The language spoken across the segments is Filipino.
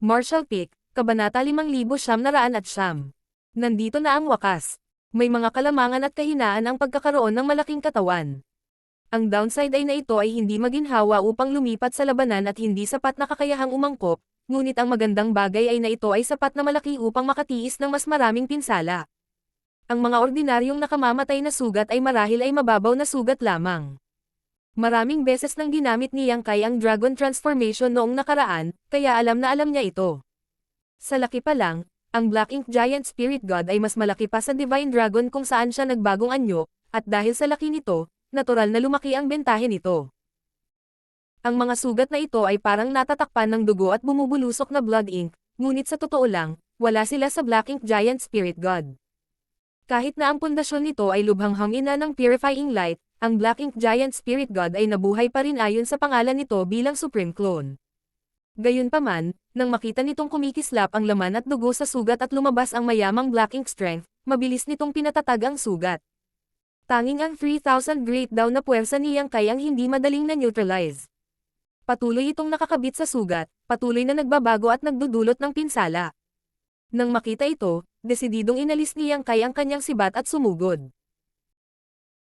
Marshall Peak, Kabanata 5909. Nandito na ang wakas. May mga kalamangan at kahinaan ang pagkakaroon ng malaking katawan. Ang downside ay na ito ay hindi maginhawa upang lumipat sa labanan at hindi sapat na kakayahang umangkop, ngunit ang magandang bagay ay na ito ay sapat na malaki upang makatiis ng mas maraming pinsala. Ang mga ordinaryong nakamamatay na sugat ay marahil ay mababaw na sugat lamang. Maraming beses nang ginamit ni Yang Kai ang Dragon Transformation noong nakaraan, kaya alam na alam niya ito. Sa laki pa lang, ang Black Ink Giant Spirit God ay mas malaki pa sa Divine Dragon kung saan siya nagbagong anyo, at dahil sa laki nito, natural na lumaki ang bentahe nito. Ang mga sugat na ito ay parang natatakpan ng dugo at bumubulusok na blood ink, ngunit sa totoo lang, wala sila sa Black Ink Giant Spirit God. Kahit na ang pundasyon nito ay lubhang ina ng Purifying Light, ang Black Ink Giant Spirit God ay nabuhay pa rin ayon sa pangalan nito bilang Supreme Clone. Gayunpaman, nang makita nitong kumikislap ang laman at dugo sa sugat at lumabas ang mayamang Black Ink Strength, mabilis nitong pinatatag ang sugat. Tanging ang 3,000 Great Dawn na puwersa ni Yang Kai ang hindi madaling na-neutralize. Patuloy itong nakakabit sa sugat, patuloy na nagbabago at nagdudulot ng pinsala. Nang makita ito, desididong inalis ni Yang Kai ang kanyang sibat at sumugod.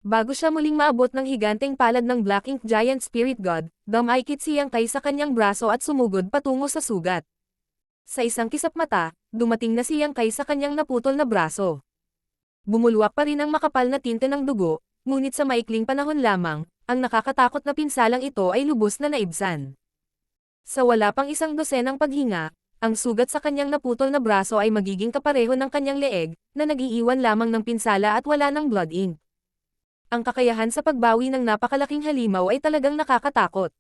Bago siya muling maabot ng higanteng palad ng Black Ink Giant Spirit God, dumaikit si Yang Kai sa kanyang braso at sumugod patungo sa sugat. Sa isang kisap mata, dumating na si Yang Kai sa kanyang naputol na braso. Bumulwak pa rin ang makapal na tinte ng dugo, ngunit sa maikling panahon lamang, ang nakakatakot na pinsalang ito ay lubos na naibsan. Sa wala pang isang dosenang paghinga, ang sugat sa kanyang naputol na braso ay magiging kapareho ng kanyang leeg, na nag-iiwan lamang ng pinsala at wala ng blood ink. Ang kakayahan sa pagbawi ng napakalaking halimaw ay talagang nakakatakot.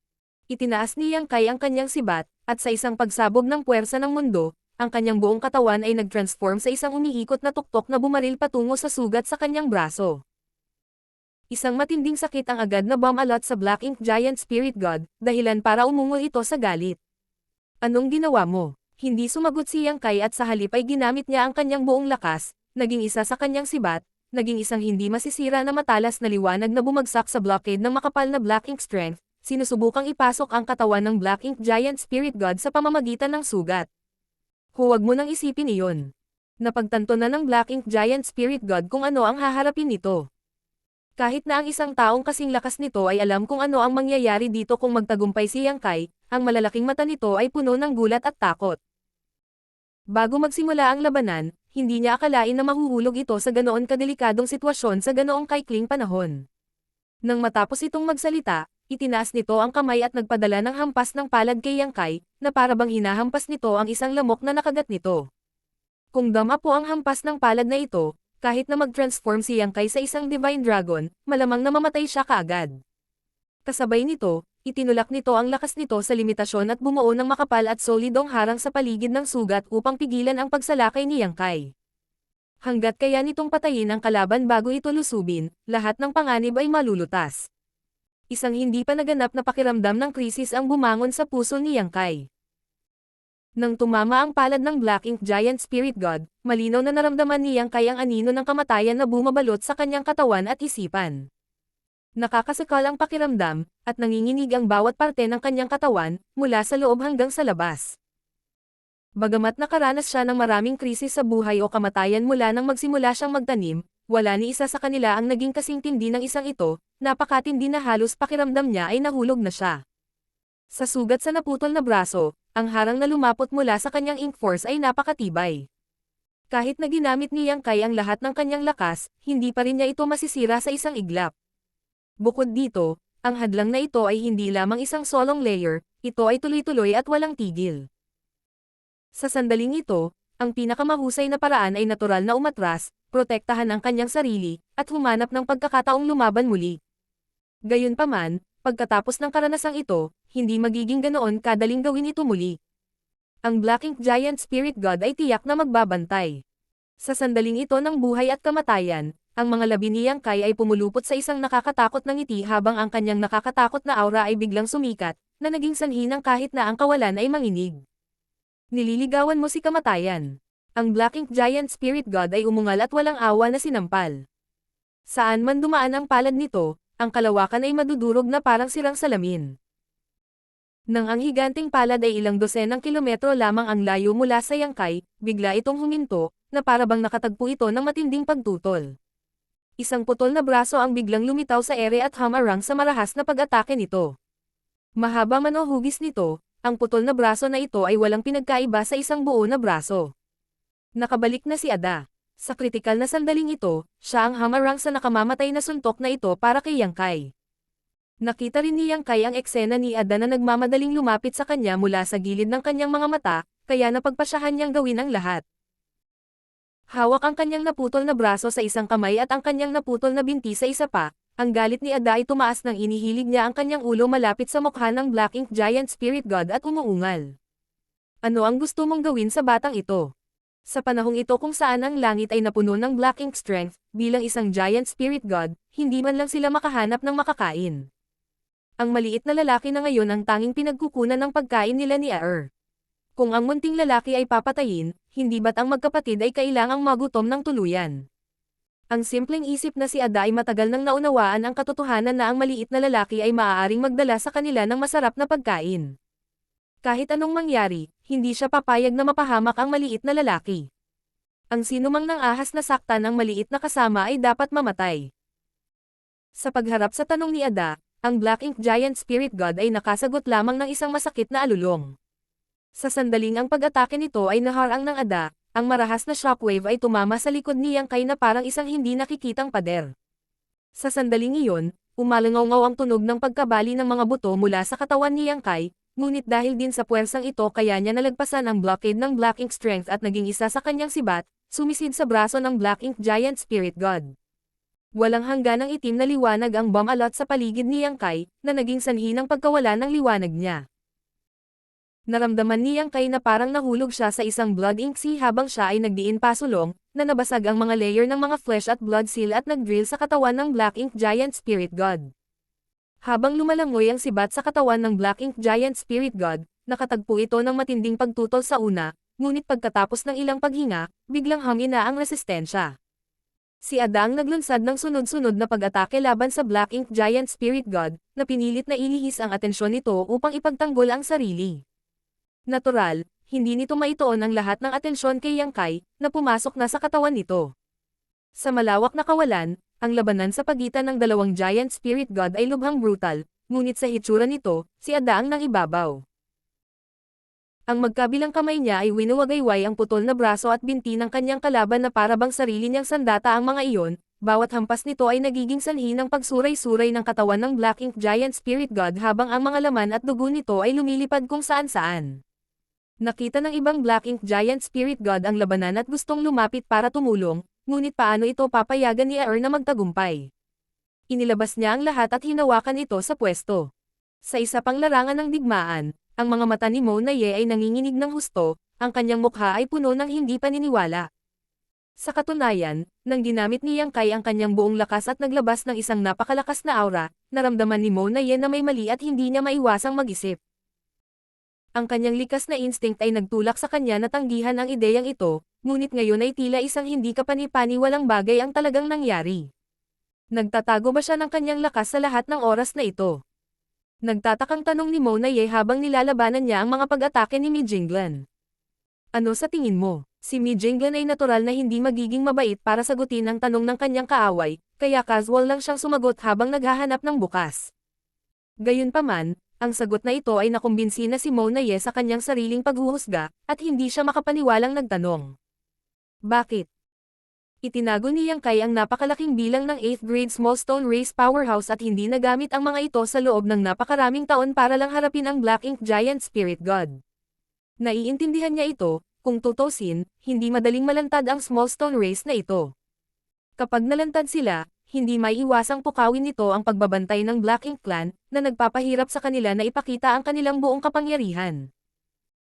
Itinaas ni Yang Kai ang kanyang sibat, at sa isang pagsabog ng puwersa ng mundo, ang kanyang buong katawan ay nag-transform sa isang umiikot na tuktok na bumaril patungo sa sugat sa kanyang braso. Isang matinding sakit ang agad na bumalot sa Black Ink Giant Spirit God, dahilan para umungol ito sa galit. Anong ginawa mo? Hindi sumagot si Yang Kai at sa halip ay ginamit niya ang kanyang buong lakas, naging isa sa kanyang sibat, naging isang hindi masisira na matalas na liwanag na bumagsak sa blockade ng makapal na Black Ink Strength, sinusubukang ipasok ang katawan ng Black Ink Giant Spirit God sa pamamagitan ng sugat. Huwag mo nang isipin iyon. Napagtanto na ng Black Ink Giant Spirit God kung ano ang haharapin nito. Kahit na ang isang taong kasing lakas nito ay alam kung ano ang mangyayari dito kung magtagumpay si Yang Kai, ang malalaking mata nito ay puno ng gulat at takot. Bago magsimula ang labanan, hindi niya akalain na mahuhulog ito sa ganoon kadelikadong sitwasyon sa ganoong kaikling panahon. Nang matapos itong magsalita, itinaas nito ang kamay at nagpadala ng hampas ng palad kay Yang Kai, na parabang hinahampas nito ang isang lamok na nakagat nito. Kung dama po ang hampas ng palad na ito, kahit na mag-transform si Yang Kai sa isang Divine Dragon, malamang na mamatay siya kaagad. Kasabay nito, itinulak nito ang lakas nito sa limitasyon at bumuo ng makapal at solidong harang sa paligid ng sugat upang pigilan ang pagsalakay ni Yang Kai. Hanggat kaya nitong patayin ang kalaban bago ito lusubin, lahat ng panganib ay malulutas. Isang hindi pa naganap na pakiramdam ng krisis ang bumangon sa puso ni Yang Kai. Nang tumama ang palad ng Black Ink Giant Spirit God, malinaw na naramdaman ni Yang Kai ang anino ng kamatayan na bumabalot sa kanyang katawan at isipan. Nakakasakal ang pakiramdam, at nanginginig ang bawat parte ng kanyang katawan, mula sa loob hanggang sa labas. Bagamat nakaranas siya ng maraming krisis sa buhay o kamatayan mula nang magsimula siyang magtanim, wala ni isa sa kanila ang naging kasing tindi ng isang ito, napakatindi na halos pakiramdam niya ay nahulog na siya. Sa sugat sa naputol na braso, ang harang na lumapot mula sa kanyang ink force ay napakatibay. Kahit na ginamit ni Yang Kai ang lahat ng kanyang lakas, hindi pa rin niya ito masisira sa isang iglap. Bukod dito, ang hadlang na ito ay hindi lamang isang solong layer, ito ay tuloy-tuloy at walang tigil. Sa sandaling ito, ang pinakamahusay na paraan ay natural na umatras, protektahan ang kanyang sarili, at humanap ng pagkakataong lumaban muli. Gayunpaman, pagkatapos ng karanasang ito, hindi magiging ganoon kadaling gawin ito muli. Ang Black Ink Giant Spirit God ay tiyak na magbabantay. Sa sandaling ito ng buhay at kamatayan, ang mga labi ni Yang Kai ay pumulupot sa isang nakakatakot na ngiti habang ang kanyang nakakatakot na aura ay biglang sumikat, na naging sanhi ng kahit na ang kawalan ay manginig. Nililigawan mo si kamatayan. Ang Black Ink Giant Spirit God ay umungal at walang awa na sinampal. Saan man dumaan ang palad nito, ang kalawakan ay madudurog na parang sirang salamin. Nang ang higanting palad ay ilang dosenang kilometro lamang ang layo mula sa Yangkay, bigla itong huminto, na para bang nakatagpo ito ng matinding pagtutol. Isang putol na braso ang biglang lumitaw sa ere at humarang sa marahas na pag-atake nito. Mahaba man o hugis nito, ang putol na braso na ito ay walang pinagkaiba sa isang buo na braso. Nakabalik na si Ada. Sa kritikal na sandaling ito, siya ang humarang sa nakamamatay na suntok na ito para kay Yangkay. Nakita rin ni Yangkay ang eksena ni Ada na nagmamadaling lumapit sa kanya mula sa gilid ng kanyang mga mata, kaya napagpasyahan niyang gawin ang lahat. Hawak ang kanyang naputol na braso sa isang kamay at ang kanyang naputol na binti sa isa pa. Ang galit ni Ada ay tumaas nang inihilig niya ang kanyang ulo malapit sa mukha ng Black Ink Giant Spirit God at umuungal. Ano ang gusto mong gawin sa batang ito? Sa panahong ito kung saan ang langit ay napuno ng Black Ink Strength, bilang isang Giant Spirit God, hindi man lang sila makahanap ng makakain. Ang maliit na lalaki na ngayon ang tanging pinagkukunan ng pagkain nila ni Aer. Kung ang munting lalaki ay papatayin, hindi ba't ang magkapatid ay kailangang magutom ng tuluyan? Ang simpleng isip na si Ada ay matagal nang naunawaan ang katotohanan na ang maliit na lalaki ay maaaring magdala sa kanila ng masarap na pagkain. Kahit anong mangyari, hindi siya papayag na mapahamak ang maliit na lalaki. Ang sinumang nang ahas na saktan ng maliit na kasama ay dapat mamatay. Sa pagharap sa tanong ni Ada, ang Black Ink Giant Spirit God ay nakasagot lamang ng isang masakit na alulong. Sa sandaling ang pag-atake nito ay naharang ng Ada, ang marahas na shockwave ay tumama sa likod ni Yangkay na parang isang hindi nakikitang pader. Sa sandaling iyon, umalangaw ang tunog ng pagkabali ng mga buto mula sa katawan ni Yangkay, ngunit dahil din sa puwersang ito kaya niya nalagpasan ang blockade ng Black Ink Strength at naging isa sa kanyang sibat, sumisid sa braso ng Black Ink Giant Spirit God. Walang hangganang itim na liwanag ang bumalot sa paligid ni Yangkay, na naging sanhi ng pagkawala ng liwanag niya. Naramdaman ni Yangkay na parang nahulog siya sa isang blood ink sea habang siya ay nagdiin pasulong, na nabasag ang mga layer ng mga flesh at blood seal at nagdrill sa katawan ng Black Ink Giant Spirit God. Habang lumalangoy ang sibat sa katawan ng Black Ink Giant Spirit God, nakatagpo ito ng matinding pagtutol sa una, ngunit pagkatapos ng ilang paghinga, biglang humina ang resistensya. Si Ada ang naglunsad ng sunod-sunod na pag-atake laban sa Black Ink Giant Spirit God, na pinilit na ilihis ang atensyon nito upang ipagtanggol ang sarili. Natural, hindi nito maituon ang lahat ng atensyon kay Yangkay, na pumasok na sa katawan nito. Sa malawak na kawalan, ang labanan sa pagitan ng dalawang Giant Spirit God ay lubhang brutal, ngunit sa hitsura nito, si Ada ang nangibabaw. Ang magkabilang kamay niya ay winuwagayway ang putol na braso at binti ng kanyang kalaban na para bang sarili niyang sandata ang mga iyon, bawat hampas nito ay nagiging sanhi ng pagsuray-suray ng katawan ng Black Ink Giant Spirit God habang ang mga laman at dugo nito ay lumilipad kung saan-saan. Nakita ng ibang Black Ink Giant Spirit God ang labanan at gustong lumapit para tumulong, ngunit paano ito papayagan ni Aer na magtagumpay? Inilabas niya ang lahat at hinawakan ito sa pwesto. Sa isa pang larangan ng digmaan, ang mga mata ni Mo Naye ay nanginginig ng husto, ang kanyang mukha ay puno ng hindi paniniwala. Sa katunayan, nang ginamit ni Yangkay ang kanyang buong lakas at naglabas ng isang napakalakas na aura, naramdaman ni Mo Naye na may mali at hindi niya maiwasang mag-isip. Ang kanyang likas na instinct ay nagtulak sa kanya na tanggihan ang ideyang ito, ngunit ngayon ay tila isang hindi kapani-paniwalang bagay ang talagang nangyari. Nagtatago ba siya ng kanyang lakas sa lahat ng oras na ito? Nagtatakang tanong ni Mo Naye habang nilalabanan niya ang mga pag-atake ni Mi Jinglan. Ano sa tingin mo? Si Mi Jinglan ay natural na hindi magiging mabait para sagutin ang tanong ng kanyang kaaway, kaya casual lang siyang sumagot habang naghahanap ng bukas. Gayunpaman, ang sagot na ito ay nakumbinsi na si Mo Naye sa kanyang sariling paghuhusga, at hindi siya makapaniwalang nagtanong. Bakit? Itinago ni Yangkay ang napakalaking bilang ng 8th grade small stone race powerhouse at hindi nagamit ang mga ito sa loob ng napakaraming taon para lang harapin ang Black Ink Giant Spirit God. Naiintindihan niya ito, kung tutusin, hindi madaling malantad ang small stone race na ito. Kapag nalantad sila, hindi maiiwasang pukawin nito ang pagbabantay ng Black Ink Clan, na nagpapahirap sa kanila na ipakita ang kanilang buong kapangyarihan.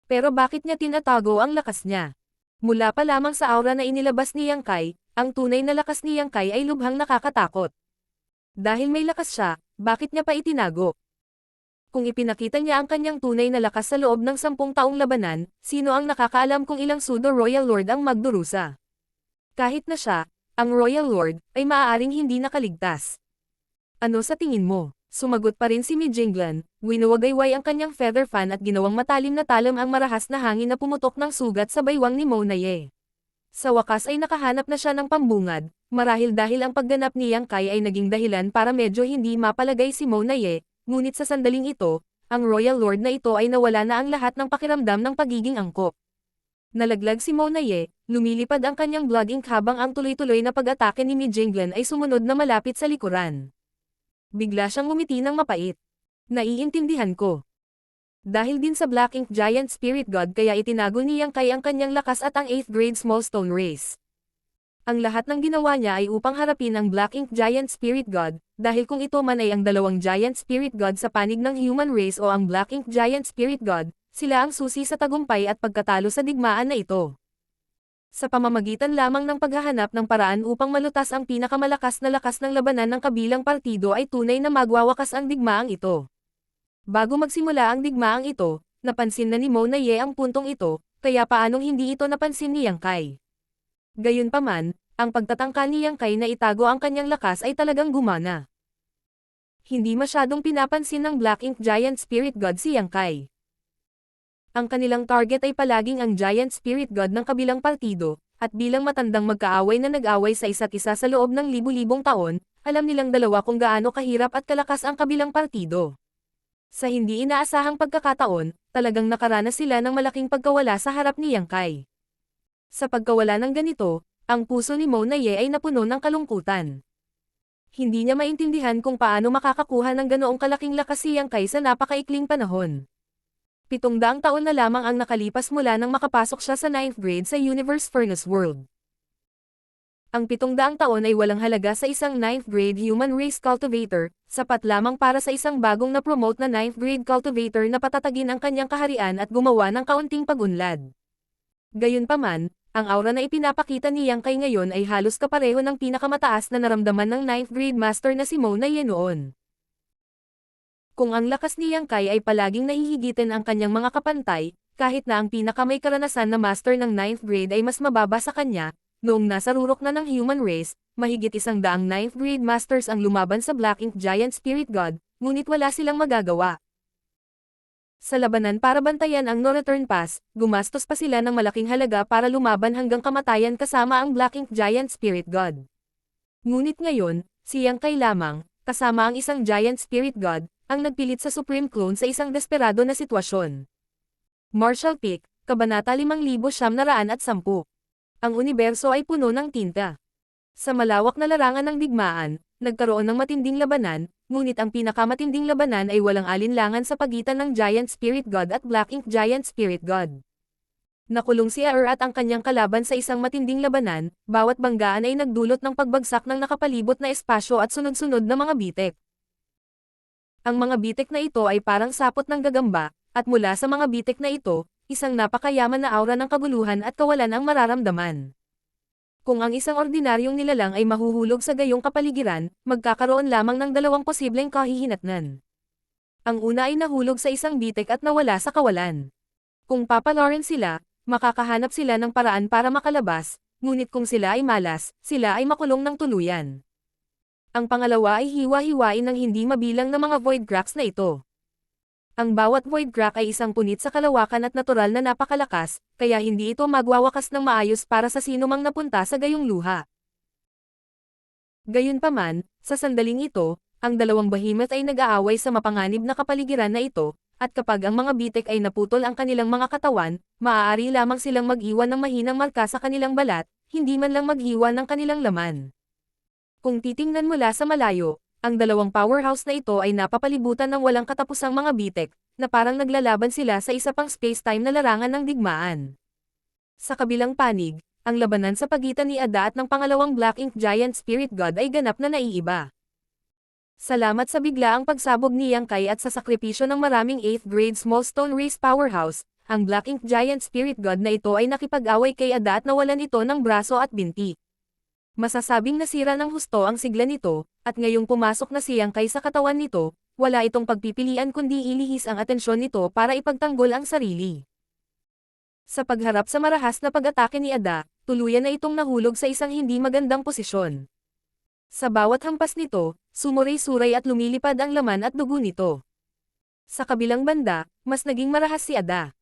Pero bakit niya tinatago ang lakas niya? Mula pa lamang sa aura na inilabas ni Yangkay, ang tunay na lakas ni Yangkay ay lubhang nakakatakot. Dahil may lakas siya, bakit niya pa itinago? Kung ipinakita niya ang kanyang tunay na lakas sa loob ng 10 taong labanan, sino ang nakakaalam kung ilang pseudo-royal lord ang magdurusa? Kahit na siya, ang royal lord, ay maaaring hindi nakaligtas. Ano sa tingin mo? Sumagot pa rin si Mi Jinglan, winuwagayway ang kanyang feather fan at ginawang matalim na talam ang marahas na hangin na pumutok ng sugat sa baywang ni Mo Naye. Sa wakas ay nakahanap na siya ng pambungad, marahil dahil ang pagganap ni Yang Kai ay naging dahilan para medyo hindi mapalagay si Mo Naye, ngunit sa sandaling ito, ang Royal Lord na ito ay nawala na ang lahat ng pakiramdam ng pagiging angkop. Nalaglag si Mo Naye, lumilipad ang kanyang blood ink habang ang tuloy-tuloy na pag-atake ni Mi Jinglan ay sumunod na malapit sa likuran. Bigla siyang ngumiti ng mapait. Naiintindihan ko. Dahil din sa Black Ink Giant Spirit God kaya itinago ni Yang Kai ang kanyang lakas at ang 8th grade Small Stone Race. Ang lahat ng ginawa niya ay upang harapin ang Black Ink Giant Spirit God, dahil kung ito man ay ang dalawang Giant Spirit God sa panig ng human race o ang Black Ink Giant Spirit God, sila ang susi sa tagumpay at pagkatalo sa digmaan na ito. Sa pamamagitan lamang ng paghahanap ng paraan upang malutas ang pinakamalakas na lakas ng labanan ng kabilang partido ay tunay na magwawakas ang digmaang ito. Bago magsimula ang digmaang ito, napansin na ni Mo Naye ang puntong ito, kaya paanong hindi ito napansin ni Yang Kai? Gayunpaman, ang pagtatangka ni Yang Kai na itago ang kanyang lakas ay talagang gumana. Hindi masyadong pinapansin ng Black Ink Giant Spirit God si Yang Kai. Ang kanilang target ay palaging ang Giant Spirit God ng kabilang partido, at bilang matandang magkaaway na nag-away sa isa't isa sa loob ng libu-libong taon, alam nilang dalawa kung gaano kahirap at kalakas ang kabilang partido. Sa hindi inaasahang pagkakataon, talagang nakaranas sila ng malaking pagkawala sa harap ni Yang Kai. Sa pagkawala ng ganito, ang puso ni Mo Naye ay napuno ng kalungkutan. Hindi niya maintindihan kung paano makakakuha ng ganoong kalaking lakas si Yang Kai sa napakaikling panahon. 700 taon na lamang ang nakalipas mula nang makapasok siya sa 9th grade sa Universe Furnace World. Ang 700 taon ay walang halaga sa isang 9th grade human race cultivator, sapat lamang para sa isang bagong na-promote na 9th grade cultivator na patatagin ang kanyang kaharian at gumawa ng kaunting pag-unlad. Gayunpaman, ang aura na ipinapakita ni Yang Kai ngayon ay halos kapareho ng pinakamataas na naramdaman ng 9th grade master na si Mo Naye noon. Kung ang lakas ni Yang Kai ay palaging nahihigitin ang kanyang mga kapantay, kahit na ang pinakamay karanasan na master ng 9th grade ay mas mababa sa kanya, noong nasa rurok na ng human race, mahigit 100 9th grade masters ang lumaban sa Black Ink Giant Spirit God, ngunit wala silang magagawa. Sa labanan para bantayan ang No Return Pass, gumastos pa sila ng malaking halaga para lumaban hanggang kamatayan kasama ang Black Ink Giant Spirit God. Ngunit ngayon, si Yang Kai lamang, kasama ang isang Giant Spirit God, ang nagpilit sa Supreme Clone sa isang desperado na sitwasyon. Marshall Peak, Kabanata 5910. Ang universo ay puno ng tinta. Sa malawak na larangan ng digmaan, nagkaroon ng matinding labanan, ngunit ang pinakamatinding labanan ay walang alinlangan sa pagitan ng Giant Spirit God at Black Ink Giant Spirit God. Nakulong si Aer at ang kanyang kalaban sa isang matinding labanan, bawat banggaan ay nagdulot ng pagbagsak ng nakapalibot na espasyo at sunod-sunod na mga bitek. Ang mga bitek na ito ay parang sapot ng gagamba, at mula sa mga bitek na ito, isang napakayaman na aura ng kaguluhan at kawalan ang mararamdaman. Kung ang isang ordinaryong nilalang ay mahuhulog sa gayong kapaligiran, magkakaroon lamang ng dalawang posibleng kahihinatnan. Ang una ay nahulog sa isang bitek at nawala sa kawalan. Kung papalorin sila, makakahanap sila ng paraan para makalabas, ngunit kung sila ay malas, sila ay makulong ng tuluyan. Ang pangalawa ay hiwa-hiwain ng hindi mabilang na mga void cracks na ito. Ang bawat void crack ay isang punit sa kalawakan at natural na napakalakas, kaya hindi ito magwawakas ng maayos para sa sinumang napunta sa gayong luha. Gayunpaman, sa sandaling ito, ang dalawang behemoth ay nag-aaway sa mapanganib na kapaligiran na ito, at kapag ang mga bitek ay naputol ang kanilang mga katawan, maaari lamang silang mag-iwan ng mahinang marka sa kanilang balat, hindi man lang mag-iwan ng kanilang laman. Kung titingnan mula sa malayo, ang dalawang powerhouse na ito ay napapalibutan ng walang katapusang mga bitek, na parang naglalaban sila sa isa pang space-time na larangan ng digmaan. Sa kabilang panig, ang labanan sa pagitan ni Ada at ng pangalawang Black Ink Giant Spirit God ay ganap na naiiba. Salamat sa biglaang pagsabog ni Yang Kai at sa sakripisyo ng maraming 8th grade Small Stone Race powerhouse, ang Black Ink Giant Spirit God na ito ay nakipag-away kay Ada at nawalan ito ng braso at binti. Masasabing nasira ng husto ang sigla nito, at ngayong pumasok na si Yang Kai sa katawan nito, wala itong pagpipilian kundi ilihis ang atensyon nito para ipagtanggol ang sarili. Sa pagharap sa marahas na pag-atake ni Ada, tuluyan na itong nahulog sa isang hindi magandang posisyon. Sa bawat hampas nito, sumuray-suray at lumilipad ang laman at dugo nito. Sa kabilang banda, mas naging marahas si Ada.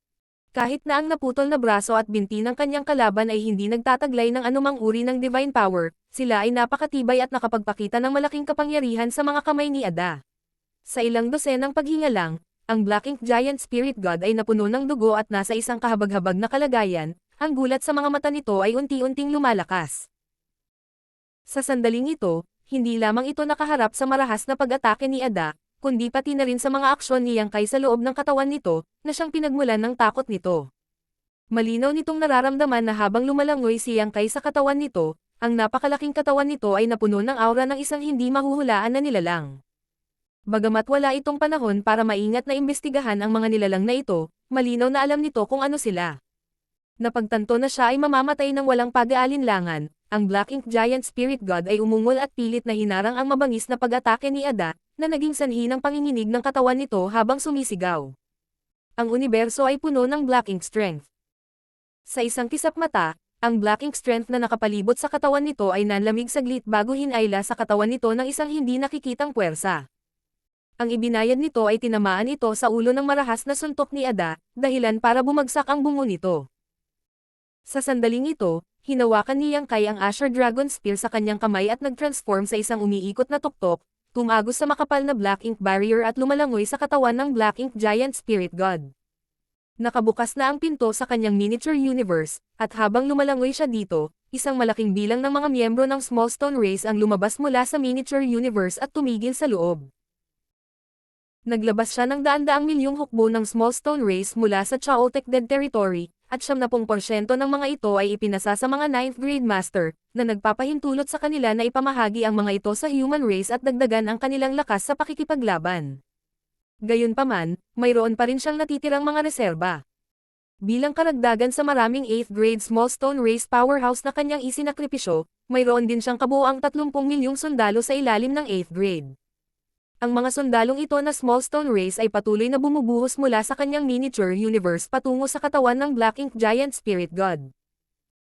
Kahit na ang naputol na braso at binti ng kanyang kalaban ay hindi nagtataglay ng anumang uri ng divine power, sila ay napakatibay at nakapagpakita ng malaking kapangyarihan sa mga kamay ni Ada. Sa ilang dosenang paghinga lang, ang Black Ink Giant Spirit God ay napuno ng dugo at nasa isang kahabag-habag na kalagayan, ang gulat sa mga mata nito ay unti-unting lumalakas. Sa sandaling ito, hindi lamang ito nakaharap sa marahas na pag-atake ni Ada, kundi pati na rin sa mga aksyon ni Yang Kai sa loob ng katawan nito, na siyang pinagmulan ng takot nito. Malinaw nitong nararamdaman na habang lumalangoy si Yang Kai sa katawan nito, ang napakalaking katawan nito ay napuno ng aura ng isang hindi mahuhulaan na nilalang. Bagamat wala itong panahon para maingat na imbestigahan ang mga nilalang na ito, malinaw na alam nito kung ano sila. Napagtanto na siya ay mamamatay ng walang pag-aalinlangan, ang Black Ink Giant Spirit God ay umungol at pilit na hinarang ang mabangis na pag-atake ni Ada, na naging sanhi ng panginginig ng katawan nito habang sumisigaw. Ang universo ay puno ng Black Ink Strength. Sa isang kisap mata, ang Black Ink Strength na nakapalibot sa katawan nito ay nanlamig saglit bago hinayla sa katawan nito ng isang hindi nakikitang puwersa. Ang ibinayad nito ay tinamaan ito sa ulo ng marahas na suntok ni Ada, dahilan para bumagsak ang bungo nito. Sa sandaling ito, hinawakan ni Yang Kai ang Asher Dragon Spear sa kanyang kamay at nag-transform sa isang umiikot na tuktok, tumagos sa makapal na Black Ink Barrier at lumalangoy sa katawan ng Black Ink Giant Spirit God. Nakabukas na ang pinto sa kanyang miniature universe, at habang lumalangoy siya dito, isang malaking bilang ng mga miyembro ng Small Stone Race ang lumabas mula sa miniature universe at tumigil sa loob. Naglabas siya ng daan-daang milyong hukbo ng Small Stone Race mula sa Chaotic Dead Territory, at 70% ng mga ito ay ipinasa sa mga 9th grade master, na nagpapahintulot sa kanila na ipamahagi ang mga ito sa human race at dagdagan ang kanilang lakas sa pakikipaglaban. Gayunpaman, mayroon pa rin siyang natitirang mga reserba. Bilang karagdagan sa maraming 8th grade Small Stone Race powerhouse na kanyang isinakripisyo, mayroon din siyang kabuuang 30 milyong sundalo sa ilalim ng 8th grade. Ang mga sundalong ito na Small Stone Race ay patuloy na bumubuhos mula sa kanyang miniature universe patungo sa katawan ng Black Ink Giant Spirit God.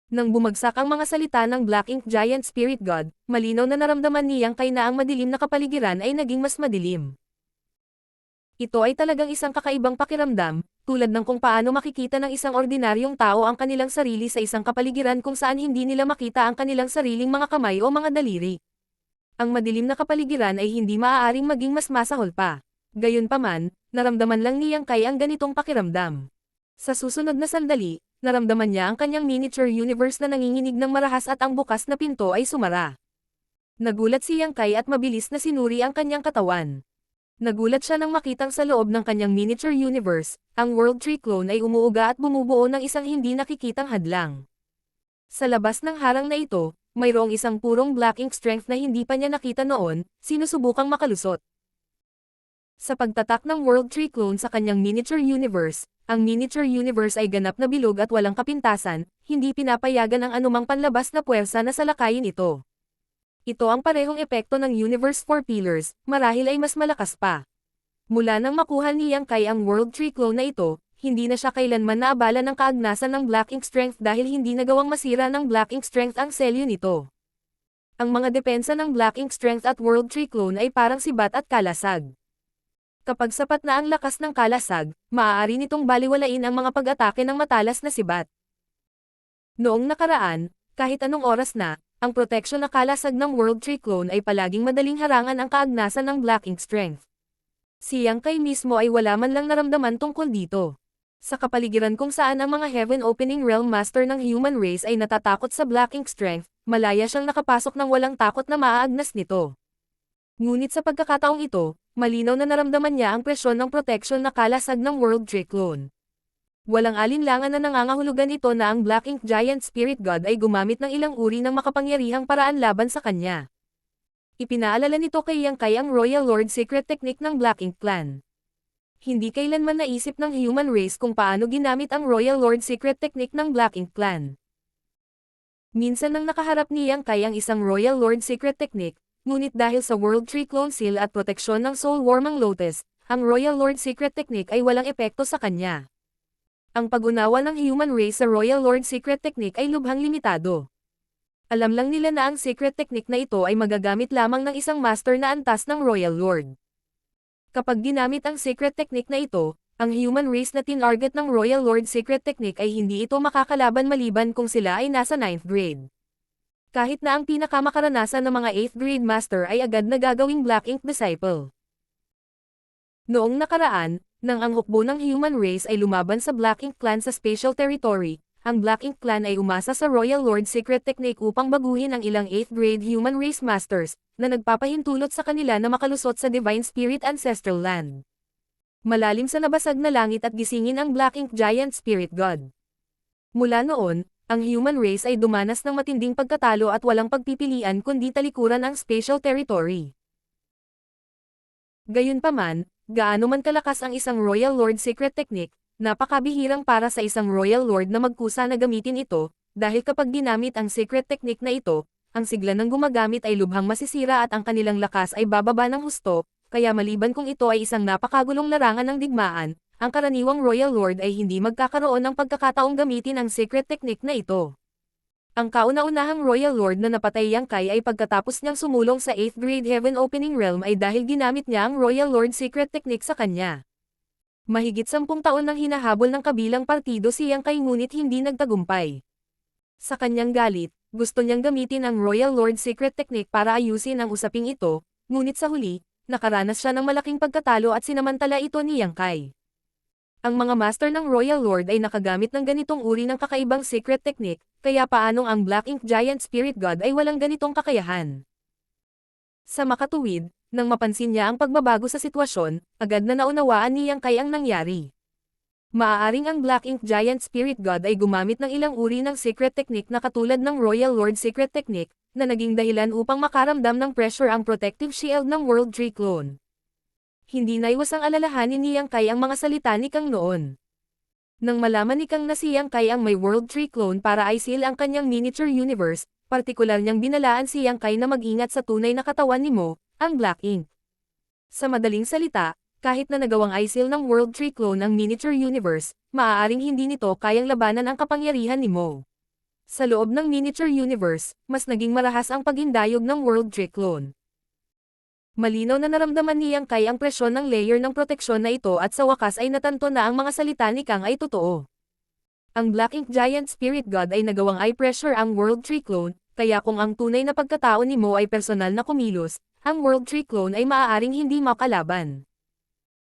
Nang bumagsak ang mga salita ng Black Ink Giant Spirit God, malinaw na naramdaman ni Yang Kai na ang madilim na kapaligiran ay naging mas madilim. Ito ay talagang isang kakaibang pakiramdam, tulad ng kung paano makikita ng isang ordinaryong tao ang kanilang sarili sa isang kapaligiran kung saan hindi nila makita ang kanilang sariling mga kamay o mga daliri. Ang madilim na kapaligiran ay hindi maaaring maging mas masahol pa. Gayunpaman, naramdaman lang ni Yang Kai ang ganitong pakiramdam. Sa susunod na sandali, naramdaman niya ang kanyang miniature universe na nanginginig ng marahas at ang bukas na pinto ay sumara. Nagulat si Yang Kai at mabilis na sinuri ang kanyang katawan. Nagulat siya nang makitang sa loob ng kanyang miniature universe, ang World Tree Clone ay umuuga at bumubuo ng isang hindi nakikitang hadlang. Sa labas ng harang na ito, mayroong isang purong Black Ink Strength na hindi pa niya nakita noon, sinusubukang makalusot. Sa pagtatak ng World Tree Clone sa kanyang miniature universe, ang miniature universe ay ganap na bilog at walang kapintasan, hindi pinapayagan ang anumang panlabas na puwersa na salakayin ito. Ito ang parehong epekto ng Universe 4 Pillars, marahil ay mas malakas pa. Mula nang makuha ni Yang Kai ang World Tree Clone na ito, hindi na siya kailanman naabala ng kaagnasan ng Black Ink Strength dahil hindi nagawang masira ng Black Ink Strength ang selyo nito. Ang mga depensa ng Black Ink Strength at World Tree Clone ay parang sibat at kalasag. Kapag sapat na ang lakas ng kalasag, maaari nitong baliwalain ang mga pag-atake ng matalas na sibat. Noong nakaraan, kahit anong oras na, ang proteksyon na kalasag ng World Tree Clone ay palaging madaling harangan ang kaagnasan ng Black Ink Strength. Si Yang Kai mismo ay wala man lang naramdaman tungkol dito. Sa kapaligiran kung saan ang mga Heaven Opening Realm Master ng human race ay natatakot sa Black Ink Strength, malaya siyang nakapasok ng walang takot na maaagnas nito. Ngunit sa pagkakataong ito, malinaw na naramdaman niya ang presyon ng proteksyon na kalasag ng World Tree Clone. Walang alinlangan na nangangahulugan ito na ang Black Ink Giant Spirit God ay gumamit ng ilang uri ng makapangyarihang paraan laban sa kanya. Ipinaalala nito kay Yang Kai ang Royal Lord Secret Technique ng Black Ink Clan. Hindi kailanman naisip ng human race kung paano ginamit ang Royal Lord Secret Technique ng Black Ink Clan. Minsan nang nakaharap ni Yang Kai ang isang Royal Lord Secret Technique, ngunit dahil sa World Tree Clone Seal at proteksyon ng Soul Warmang Lotus, ang Royal Lord Secret Technique ay walang epekto sa kanya. Ang pag-unawa ng human race sa Royal Lord Secret Technique ay lubhang limitado. Alam lang nila na ang secret technique na ito ay magagamit lamang ng isang master na antas ng Royal Lord. Kapag ginamit ang secret technique na ito, ang human race na tinarget ng Royal Lord secret technique ay hindi ito makakalaban maliban kung sila ay nasa 9th grade. Kahit na ang pinakamakaranasan ng mga 8th grade master ay agad na gagawing Black Ink disciple. Noong nakaraan, nang ang hukbo ng human race ay lumaban sa Black Ink clan sa Spatial Territory, ang Black Ink clan ay umasa sa Royal Lord secret technique upang baguhin ang ilang 8th grade human race masters, na nagpapahintulot sa kanila na makalusot sa Divine Spirit Ancestral Land. Malalim sa nabasag na langit at gisingin ang Black Ink Giant Spirit God. Mula noon, ang human race ay dumanas ng matinding pagkatalo at walang pagpipilian kundi talikuran ang Spatial Territory. Gayunpaman, gaano man kalakas ang isang Royal Lord secret technique, napakabihirang para sa isang Royal Lord na magkusa na gamitin ito, dahil kapag ginamit ang secret technique na ito, ang sigla ng gumagamit ay lubhang masisira at ang kanilang lakas ay bababa ng husto, kaya maliban kung ito ay isang napakagulong larangan ng digmaan, ang karaniwang Royal Lord ay hindi magkakaroon ng pagkakataong gamitin ang secret technique na ito. Ang kauna-unahang Royal Lord na napatay Yang Kai ay pagkatapos niyang sumulong sa 8th grade Heaven Opening Realm ay dahil ginamit niya ang Royal Lord secret technique sa kanya. Mahigit 10 taon nang hinahabol ng kabilang partido si Yang Kai ngunit hindi nagtagumpay. Sa kanyang galit, gusto niyang gamitin ang Royal Lord secret technique para ayusin ang usaping ito, ngunit sa huli, nakaranas siya ng malaking pagkatalo at sinamantala ito ni Yang Kai. Ang mga master ng Royal Lord ay nakagamit ng ganitong uri ng kakaibang secret technique, kaya paanong ang Black Ink Giant Spirit God ay walang ganitong kakayahan? Sa makatuwid, nang mapansin niya ang pagbabago sa sitwasyon, agad na naunawaan ni Yang Kai ang nangyari. Maaaring ang Black Ink Giant Spirit God ay gumamit ng ilang uri ng secret technique na katulad ng Royal Lord secret technique, na naging dahilan upang makaramdam ng pressure ang protective shield ng World Tree Clone. Hindi naiwasang alalahanin ni Yang Kai ang mga salita ni Kang noon. Nang malaman ni Kang na si Yang Kai ang may World Tree Clone para i-seal ang kanyang miniature universe, partikular niyang binalaan si Yang Kai na mag-ingat sa tunay na katawan ni Mo, ang Black Ink. Sa madaling salita, kahit na nagawang i-seal ng World Tree Clone ang miniature universe, maaaring hindi nito kayang labanan ang kapangyarihan ni Mo. Sa loob ng miniature universe, mas naging marahas ang paghindayog ng World Tree Clone. Malinaw na naramdaman ni Yang Kai ang presyon ng layer ng proteksyon na ito at sa wakas ay natanto na ang mga salita ni Kang ay totoo. Ang Black Ink Giant Spirit God ay nagawang i-pressure ang World Tree Clone, kaya kung ang tunay na pagkatao ni Mo ay personal na kumilos, ang World Tree Clone ay maaaring hindi makalaban.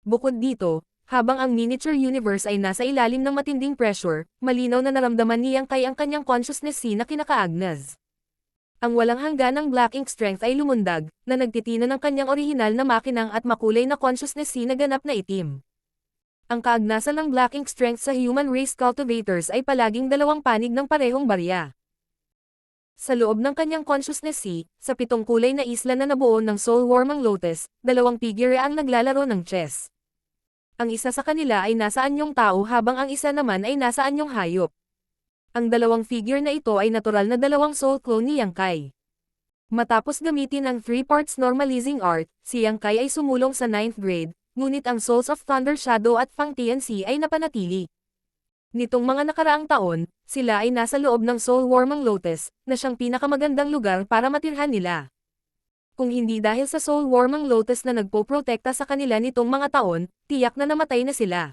Bukod dito, habang ang miniature universe ay nasa ilalim ng matinding pressure, malinaw na naramdaman ni Yang Kai ang kanyang consciousness na kinakaagnas. Ang walang hangganang Black Ink strength ay lumundag, na nagtitina ng kanyang orihinal na makinang at makulay na consciousness na ganap na itim. Ang kaagnasan ng Black Ink strength sa human race cultivators ay palaging dalawang panig ng parehong barya. Sa loob ng kanyang consciousness sa 7 kulay na isla na nabuo ng Soul Warmang Lotus, 2 figure ang naglalaro ng chess. Ang isa sa kanila ay nasa anyong tao habang ang isa naman ay nasa anyong hayop. Ang 2 figure na ito ay natural na 2 soul clone ni Yang Kai. Matapos gamitin ang 3 parts normalizing art, si Yang Kai ay sumulong sa 9th grade, ngunit ang Souls of Thunder Shadow at Fang Tianxi ay napanatili. Nitong mga nakaraang taon, sila ay nasa loob ng Soul Warmang Lotus, na siyang pinakamagandang lugar para matirhan nila. Kung hindi dahil sa Soul Warmang Lotus na nagpoprotekta sa kanila nitong mga taon, tiyak na namatay na sila.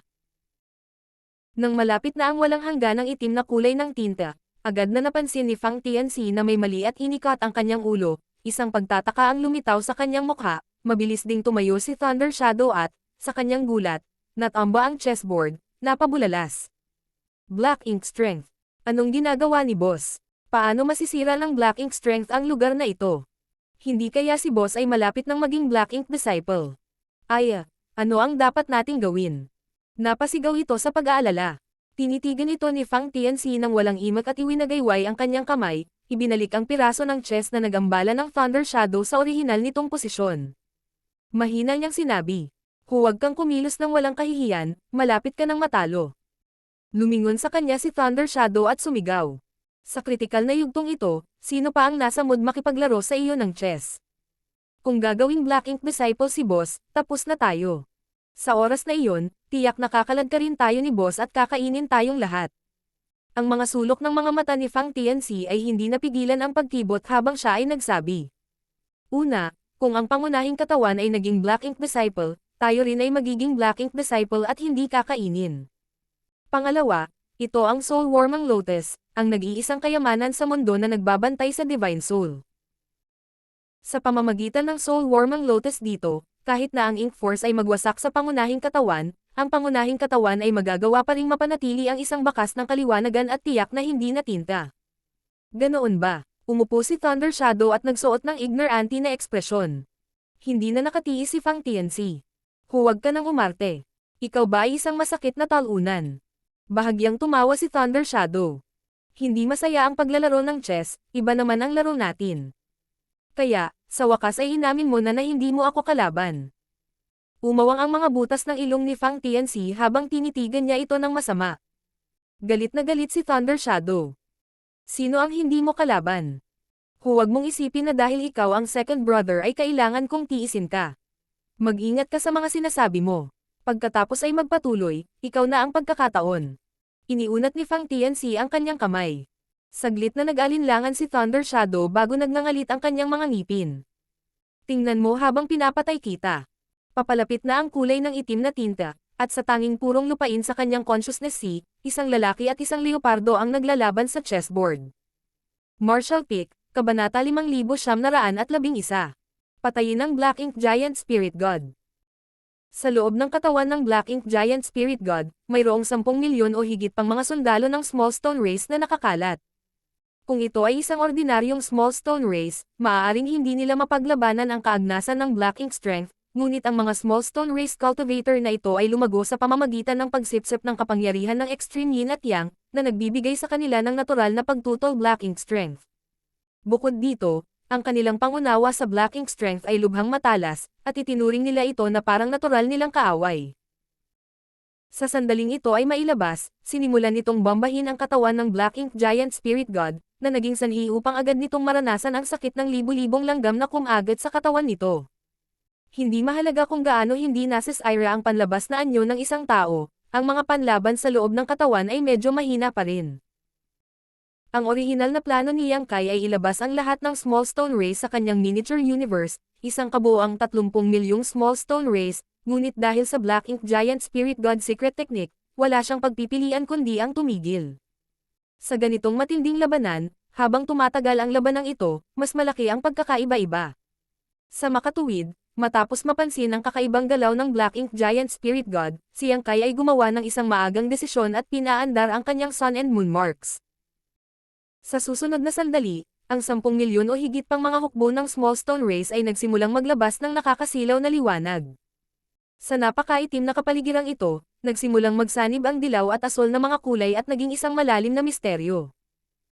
Nang malapit na ang walang hangganang itim na kulay ng tinta, agad na napansin ni Fang Tianxi na may mali at inikat ang kanyang ulo, isang pagtataka ang lumitaw sa kanyang mukha, mabilis ding tumayo si Thunder Shadow at, sa kanyang gulat, natamba ang chessboard, napabulalas. Black Ink Strength. Anong ginagawa ni Boss? Paano masisira ng Black Ink Strength ang lugar na ito? Hindi kaya si Boss ay malapit ng maging Black Ink Disciple? Ay, ano ang dapat nating gawin? Napasigaw ito sa pag-aalala. Tinitigan ito ni Fang Tianxi nang walang imak at iwinagayway ang kanyang kamay, ibinalik ang piraso ng chess na nagambala ng Thunder Shadow sa orihinal nitong posisyon. Mahina niyang sinabi, huwag kang kumilos ng walang kahihiyan, malapit ka ng matalo. Lumingon sa kanya si Thunder Shadow at sumigaw. Sa kritikal na yugtong ito, sino pa ang nasa mood makipaglaro sa iyo ng chess? Kung gagawing Black Ink Disciple si Boss, tapos na tayo. Sa oras na iyon, tiyak nakakalad ka rin tayo ni Boss at kakainin tayong lahat. Ang mga sulok ng mga mata ni Fang Tianxi ay hindi napigilan ang pagkibot habang siya ay nagsabi. Una, kung ang pangunahing katawan ay naging Black Ink Disciple, tayo rin ay magiging Black Ink Disciple at hindi kakainin. Pangalawa, ito ang Soul Wormang Lotus, ang nag-iisang kayamanan sa mundo na nagbabantay sa Divine Soul. Sa pamamagitan ng Soul Wormang Lotus dito, kahit na ang Ink Force ay magwasak sa pangunahing katawan, ang pangunahing katawan ay magagawa pa ring mapanatili ang isang bakas ng kaliwanagan at tiyak na hindi natinta. Ganoon ba? Umupo si Thunder Shadow at nagsuot ng ignorante na ekspresyon. Hindi na nakatiis si Fang Tianxi. Huwag ka nang umarte. Ikaw ba ay isang masakit na talunan? Bahagyang tumawa si Thunder Shadow. Hindi masaya ang paglalaro ng chess, iba naman ang laro natin. Kaya, sa wakas ay inamin mo na hindi mo ako kalaban. Umawang ang mga butas ng ilong ni Fang Tianxi habang tinitigan niya ito ng masama. Galit na galit si Thunder Shadow. Sino ang hindi mo kalaban? Huwag mong isipin na dahil ikaw ang second brother ay kailangan kong tiisin ka. Mag-ingat ka sa mga sinasabi mo. Pagkatapos ay magpatuloy, ikaw na ang pagkakataon. Iniunat ni Fang Tianxi ang kanyang kamay. Saglit na nag-alinlangan si Thunder Shadow bago nagngangalit ang kanyang mga ngipin. Tingnan mo habang pinapatay kita. Papalapit na ang kulay ng itim na tinta, at sa tanging purong lupain sa kanyang consciousness si, isang lalaki at isang leopardo ang naglalaban sa chessboard. Martial Pick, Kabanata 5911. Patayin ng Black Ink Giant Spirit God. Sa loob ng katawan ng Black Ink Giant Spirit God, mayroong 10 milyon o higit pang mga sundalo ng Small Stone Race na nakakalat. Kung ito ay isang ordinaryong Small Stone Race, maaaring hindi nila mapaglabanan ang kaagnasan ng Black Ink Strength, ngunit ang mga Small Stone Race Cultivator na ito ay lumago sa pamamagitan ng pagsipsip ng kapangyarihan ng Extreme Yin at Yang, na nagbibigay sa kanila ng natural na pagtutol Black Ink Strength. Bukod dito, ang kanilang pangunawa sa Black Ink Strength ay lubhang matalas, at itinuring nila ito na parang natural nilang kaaway. Sa sandaling ito ay mailabas, sinimulan nitong bombahin ang katawan ng Black Ink Giant Spirit God, na naging sanhi upang agad nitong maranasan ang sakit ng libu-libong langgam na kumagat sa katawan nito. Hindi mahalaga kung gaano hindi nasisira ang panlabas na anyo ng isang tao, ang mga panlaban sa loob ng katawan ay medyo mahina pa rin. Ang orihinal na plano ni Yang Kai ay ilabas ang lahat ng Small Stone Race sa kanyang miniature universe, isang kabuoang 30 milyong Small Stone Race, ngunit dahil sa Black Ink Giant Spirit God Secret Technique, wala siyang pagpipilian kundi ang tumigil. Sa ganitong matinding labanan, habang tumatagal ang labanang ito, mas malaki ang pagkakaiba-iba. Sa makatuwid, matapos mapansin ang kakaibang galaw ng Black Ink Giant Spirit God, si Yang Kai ay gumawa ng isang maagang desisyon at pinaandar ang kanyang Sun and Moon Marks. Sa susunod na sandali, ang 10 milyon o higit pang mga hukbo ng Small Stone Race ay nagsimulang maglabas ng nakakasilaw na liwanag. Sa napakaitim na kapaligirang ito, nagsimulang magsanib ang dilaw at asol na mga kulay at naging isang malalim na misteryo.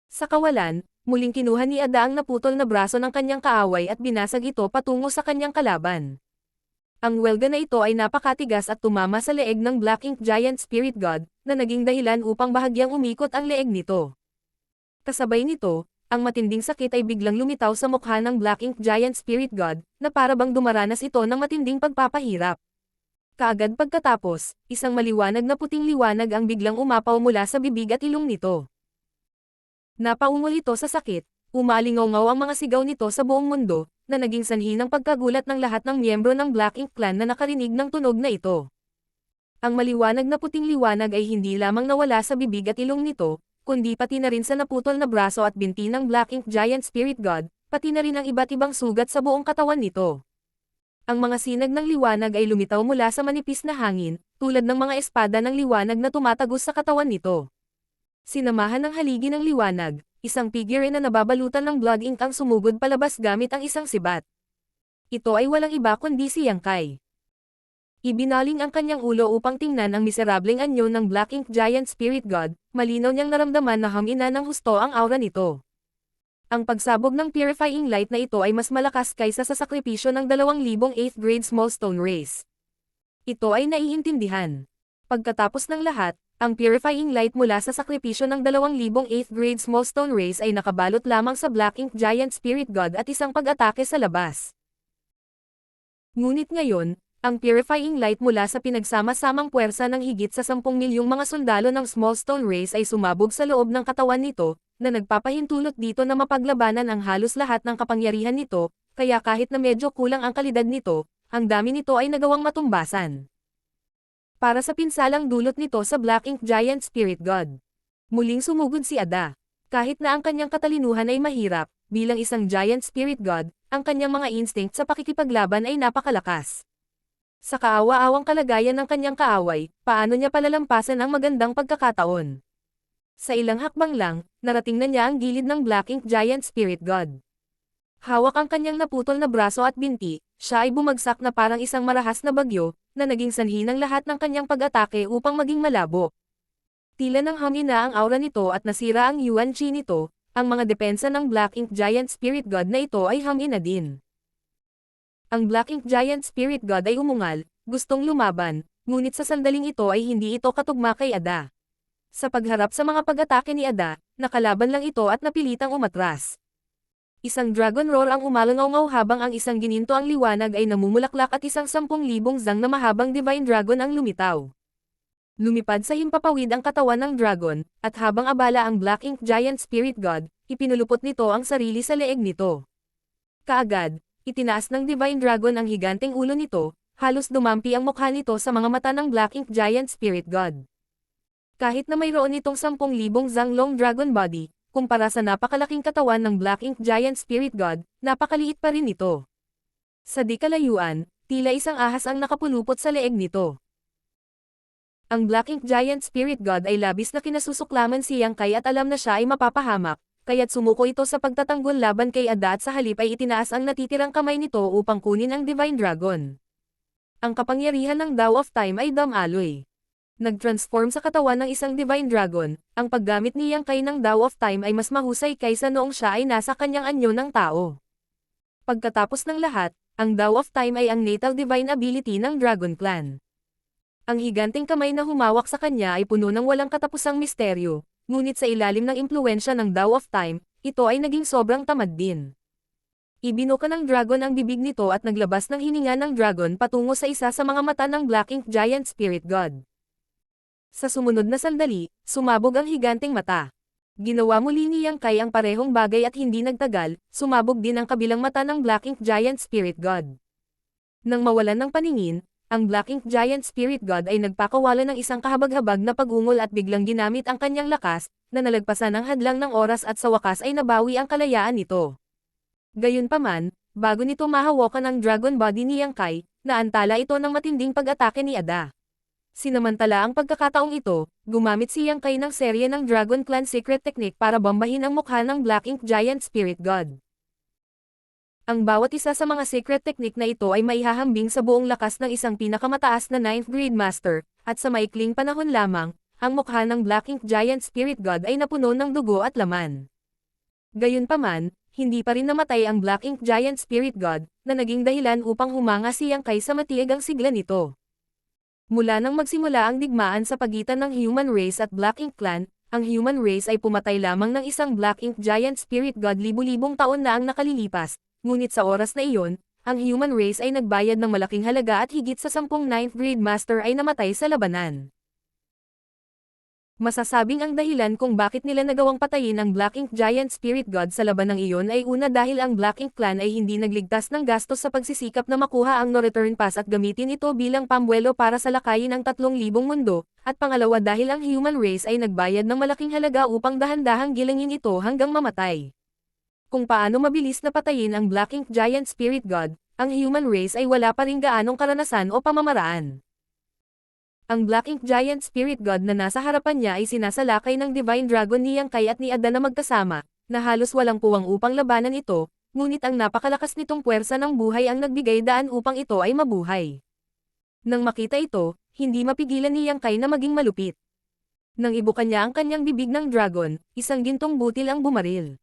Sa kawalan, muling kinuha ni Ada ang naputol na braso ng kanyang kaaway at binasag ito patungo sa kanyang kalaban. Ang welga na ito ay napakatigas at tumama sa leeg ng Black Ink Giant Spirit God, na naging dahilan upang bahagyang umikot ang leeg nito. Kasabay nito, ang matinding sakit ay biglang lumitaw sa mukha ng Black Ink Giant Spirit God, na para bang dumaranas ito ng matinding pagpapahirap. Kaagad pagkatapos, isang maliwanag na puting liwanag ang biglang umapaw mula sa bibig at ilong nito. Napaungol ito sa sakit, umalingaw-ngaw ang mga sigaw nito sa buong mundo, na naging sanhi ng pagkagulat ng lahat ng miyembro ng Black Ink Clan na nakarinig ng tunog na ito. Ang maliwanag na puting liwanag ay hindi lamang nawala sa bibig at ilong nito, kundi pati na rin sa naputol na braso at binti ng Black Ink Giant Spirit God, pati na rin ang iba't ibang sugat sa buong katawan nito. Ang mga sinag ng liwanag ay lumitaw mula sa manipis na hangin, tulad ng mga espada ng liwanag na tumatagos sa katawan nito. Sinamahan ng haligi ng liwanag, isang figure na nababalutan ng blood ink ang sumugod palabas gamit ang isang sibat. Ito ay walang iba kundi si Yang Kai. Ibinaling ang kanyang ulo upang tingnan ang miserableng anyo ng Black Ink Giant Spirit God, malinaw niyang naramdaman na hamina ng husto ang aura nito. Ang pagsabog ng purifying light na ito ay mas malakas kaysa sa sakripisyo ng 2,000 8th grade Small Stone Race. Ito ay naiintindihan. Pagkatapos ng lahat, ang purifying light mula sa sakripisyo ng 2,000 8th grade Small Stone Race ay nakabalot lamang sa Black Ink Giant Spirit God at isang pag-atake sa labas. Ngunit ngayon, Ang purifying light mula sa pinagsama-samang puwersa ng higit sa 10 milyong mga sundalo ng Small Stone Race ay sumabog sa loob ng katawan nito, na nagpapahintulot dito na mapaglabanan ang halos lahat ng kapangyarihan nito, kaya kahit na medyo kulang ang kalidad nito, ang dami nito ay nagawang matumbasan. Para sa pinsalang dulot nito sa Black Ink Giant Spirit God. Muling sumugod si Ada. Kahit na ang kanyang katalinuhan ay mahirap, bilang isang Giant Spirit God, ang kanyang mga instinct sa pakikipaglaban ay napakalakas. Sa kaawa-awang kalagayan ng kanyang kaaway, paano niya palalampasan ang magandang pagkakataon? Sa ilang hakbang lang, narating na niya ang gilid ng Black Ink Giant Spirit God. Hawak ang kanyang naputol na braso at binti, siya ay bumagsak na parang isang marahas na bagyo, na naging sanhi ng lahat ng kanyang pag-atake upang maging malabo. Tila nang hangin na ang aura nito at nasira ang Yuan Chi nito, ang mga depensa ng Black Ink Giant Spirit God na ito ay hangin na din. Ang Black Ink Giant Spirit God ay umungal, gustong lumaban, ngunit sa sandaling ito ay hindi ito katugma kay Ada. Sa pagharap sa mga pag-atake ni Ada, nakalaban lang ito at napilitang umatras. Isang dragon roar ang umalangaw habang ang isang gininto ang liwanag ay namumulaklak at isang 10,000 zang na mahabang Divine Dragon ang lumitaw. Lumipad sa himpapawid ang katawan ng dragon, at habang abala ang Black Ink Giant Spirit God, ipinulupot nito ang sarili sa leeg nito. Kaagad, itinaas ng Divine Dragon ang higanteng ulo nito, halos dumampi ang mukha nito sa mga mata ng Black Ink Giant Spirit God. Kahit na mayroon itong 10,000 zang long dragon body, kumpara sa napakalaking katawan ng Black Ink Giant Spirit God, napakaliit pa rin ito. Sa di kalayuan, tila isang ahas ang nakapulupot sa leeg nito. Ang Black Ink Giant Spirit God ay labis na kinasusuklaman si Yang Kai at alam na siya ay mapapahamak, kaya't sumuko ito sa pagtatanggol laban kay Ada at sa halip ay itinaas ang natitirang kamay nito upang kunin ang Divine Dragon. Ang kapangyarihan ng Dao of Time ay Damaloy. Nag-transform sa katawan ng isang Divine Dragon, ang paggamit ni Yang Kai ng Dao of Time ay mas mahusay kaysa noong siya ay nasa kanyang anyo ng tao. Pagkatapos ng lahat, ang Dao of Time ay ang natal divine ability ng Dragon Clan. Ang higanteng kamay na humawak sa kanya ay puno ng walang katapusang misteryo, ngunit sa ilalim ng impluwensya ng Dao of Time, ito ay naging sobrang tamad din. Ibinuka ng dragon ang bibig nito at naglabas ng hininga ng dragon patungo sa isa sa mga mata ng Black Ink Giant Spirit God. Sa sumunod na sandali, sumabog ang higanteng mata. Ginawa muli ni Yang Kai ang parehong bagay at hindi nagtagal, sumabog din ang kabilang mata ng Black Ink Giant Spirit God. Nang mawalan ng paningin, ang Black Ink Giant Spirit God ay nagpakawala ng isang kahabag-habag na pag-ungol at biglang ginamit ang kanyang lakas, na nalagpasan ang hadlang ng oras at sa wakas ay nabawi ang kalayaan nito. Gayunpaman, bago nito mahawakan ang dragon body ni Yang Kai, naantala ito ng matinding pag-atake ni Ada. Sinamantala ang pagkakataong ito, gumamit si Yang Kai ng serye ng Dragon Clan Secret Technique para bombahin ang mukha ng Black Ink Giant Spirit God. Ang bawat isa sa mga secret technique na ito ay maihahambing sa buong lakas ng isang pinakamataas na 9th grade master, at sa maikling panahon lamang, ang mukha ng Black Ink Giant Spirit God ay napuno ng dugo at laman. Gayunpaman, hindi pa rin namatay ang Black Ink Giant Spirit God, na naging dahilan upang humanga si Yang Kai sa matiyagang sigla nito. Mula nang magsimula ang digmaan sa pagitan ng Human Race at Black Ink Clan, ang Human Race ay pumatay lamang ng isang Black Ink Giant Spirit God libu-libong taon na ang nakalilipas, ngunit sa oras na iyon, ang Human Race ay nagbayad ng malaking halaga at higit sa 10 9th grade master ay namatay sa labanan. Masasabing ang dahilan kung bakit nila nagawang patayin ang Black Ink Giant Spirit God sa labanang iyon ay una dahil ang Black Ink Clan ay hindi nagligtas ng gastos sa pagsisikap na makuha ang no-return pass at gamitin ito bilang pambuelo para sa lakayin ng 3,000 mundo, at pangalawa dahil ang Human Race ay nagbayad ng malaking halaga upang dahan-dahang gilangin ito hanggang mamatay. Kung paano mabilis na patayin ang Black Ink Giant Spirit God, ang Human Race ay wala pa ring gaanong karanasan o pamamaraan. Ang Black Ink Giant Spirit God na nasa harapan niya ay sinasalakay ng Divine Dragon ni Yang Kai at ni Ada na magkasama, na halos walang puwang upang labanan ito, ngunit ang napakalakas nitong puwersa ng buhay ang nagbigay daan upang ito ay mabuhay. Nang makita ito, hindi mapigilan ni Yang Kai na maging malupit. Nang ibukan niya ang kanyang bibig ng dragon, isang gintong butil ang bumaril.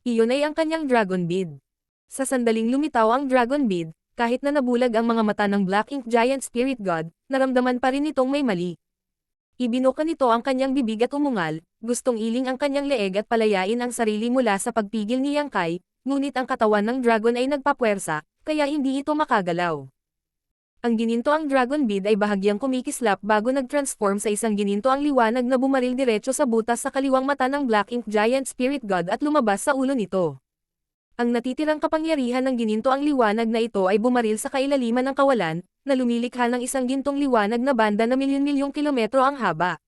Iyon ay ang kanyang dragon bead. Sa sandaling lumitaw ang dragon bead, kahit na nabulag ang mga mata ng Black Ink Giant Spirit God, naramdaman pa rin itong may mali. Ibinuka nito ang kanyang bibig at umungal, gustong iling ang kanyang leeg at palayain ang sarili mula sa pagpigil ni Yang Kai, ngunit ang katawan ng dragon ay nagpapuwersa, kaya hindi ito makagalaw. Ang ginintoang dragon bead ay bahagyang kumikislap bago nag-transform sa isang ginintoang liwanag na bumaril diretso sa butas sa kaliwang mata ng Black Ink Giant Spirit God at lumabas sa ulo nito. Ang natitirang kapangyarihan ng ginintoang liwanag na ito ay bumaril sa kailaliman ng kawalan, na lumilikha ng isang gintong liwanag na banda na milyon-milyong kilometro ang haba.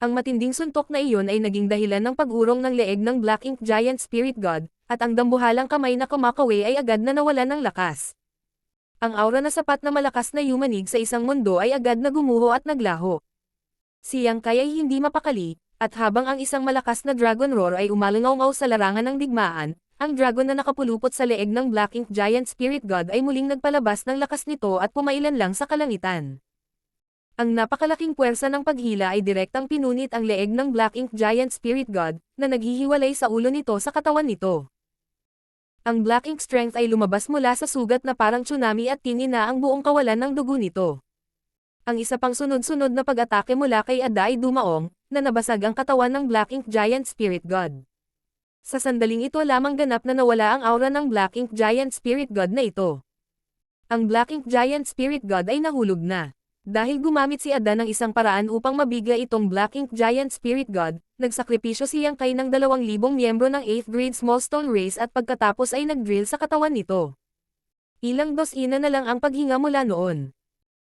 Ang matinding suntok na iyon ay naging dahilan ng pag-urong ng leeg ng Black Ink Giant Spirit God, at ang dambuhalang kamay na kumakawi ay agad na nawalan ng lakas. Ang aura na sapat na malakas na yumanig sa isang mundo ay agad na gumuho at naglaho. Si Yang Kai ay hindi mapakali, at habang ang isang malakas na dragon roar ay umalangaw sa larangan ng digmaan, ang dragon na nakapulupot sa leeg ng Black Ink Giant Spirit God ay muling nagpalabas ng lakas nito at pumailan lang sa kalangitan. Ang napakalaking puwersa ng paghila ay direktang pinunit ang leeg ng Black Ink Giant Spirit God, na naghihiwalay sa ulo nito sa katawan nito. Ang Black Ink Strength ay lumabas mula sa sugat na parang tsunami at tinina ang buong kawalan ng dugo nito. Ang isa pang sunod-sunod na pag-atake mula kay Ada ay dumaong, na nabasag ang katawan ng Black Ink Giant Spirit God. Sa sandaling ito lamang ganap na nawala ang aura ng Black Ink Giant Spirit God na ito. Ang Black Ink Giant Spirit God ay nahulog na. Dahil gumamit si Ada ng isang paraan upang mabigla itong Black Ink Giant Spirit God, nagsakripisyo si Yang Kai ng 2,000 miyembro ng 8th grade Small Stone Race at pagkatapos ay nag-drill sa katawan nito. Ilang dosina na lang ang paghinga mula noon.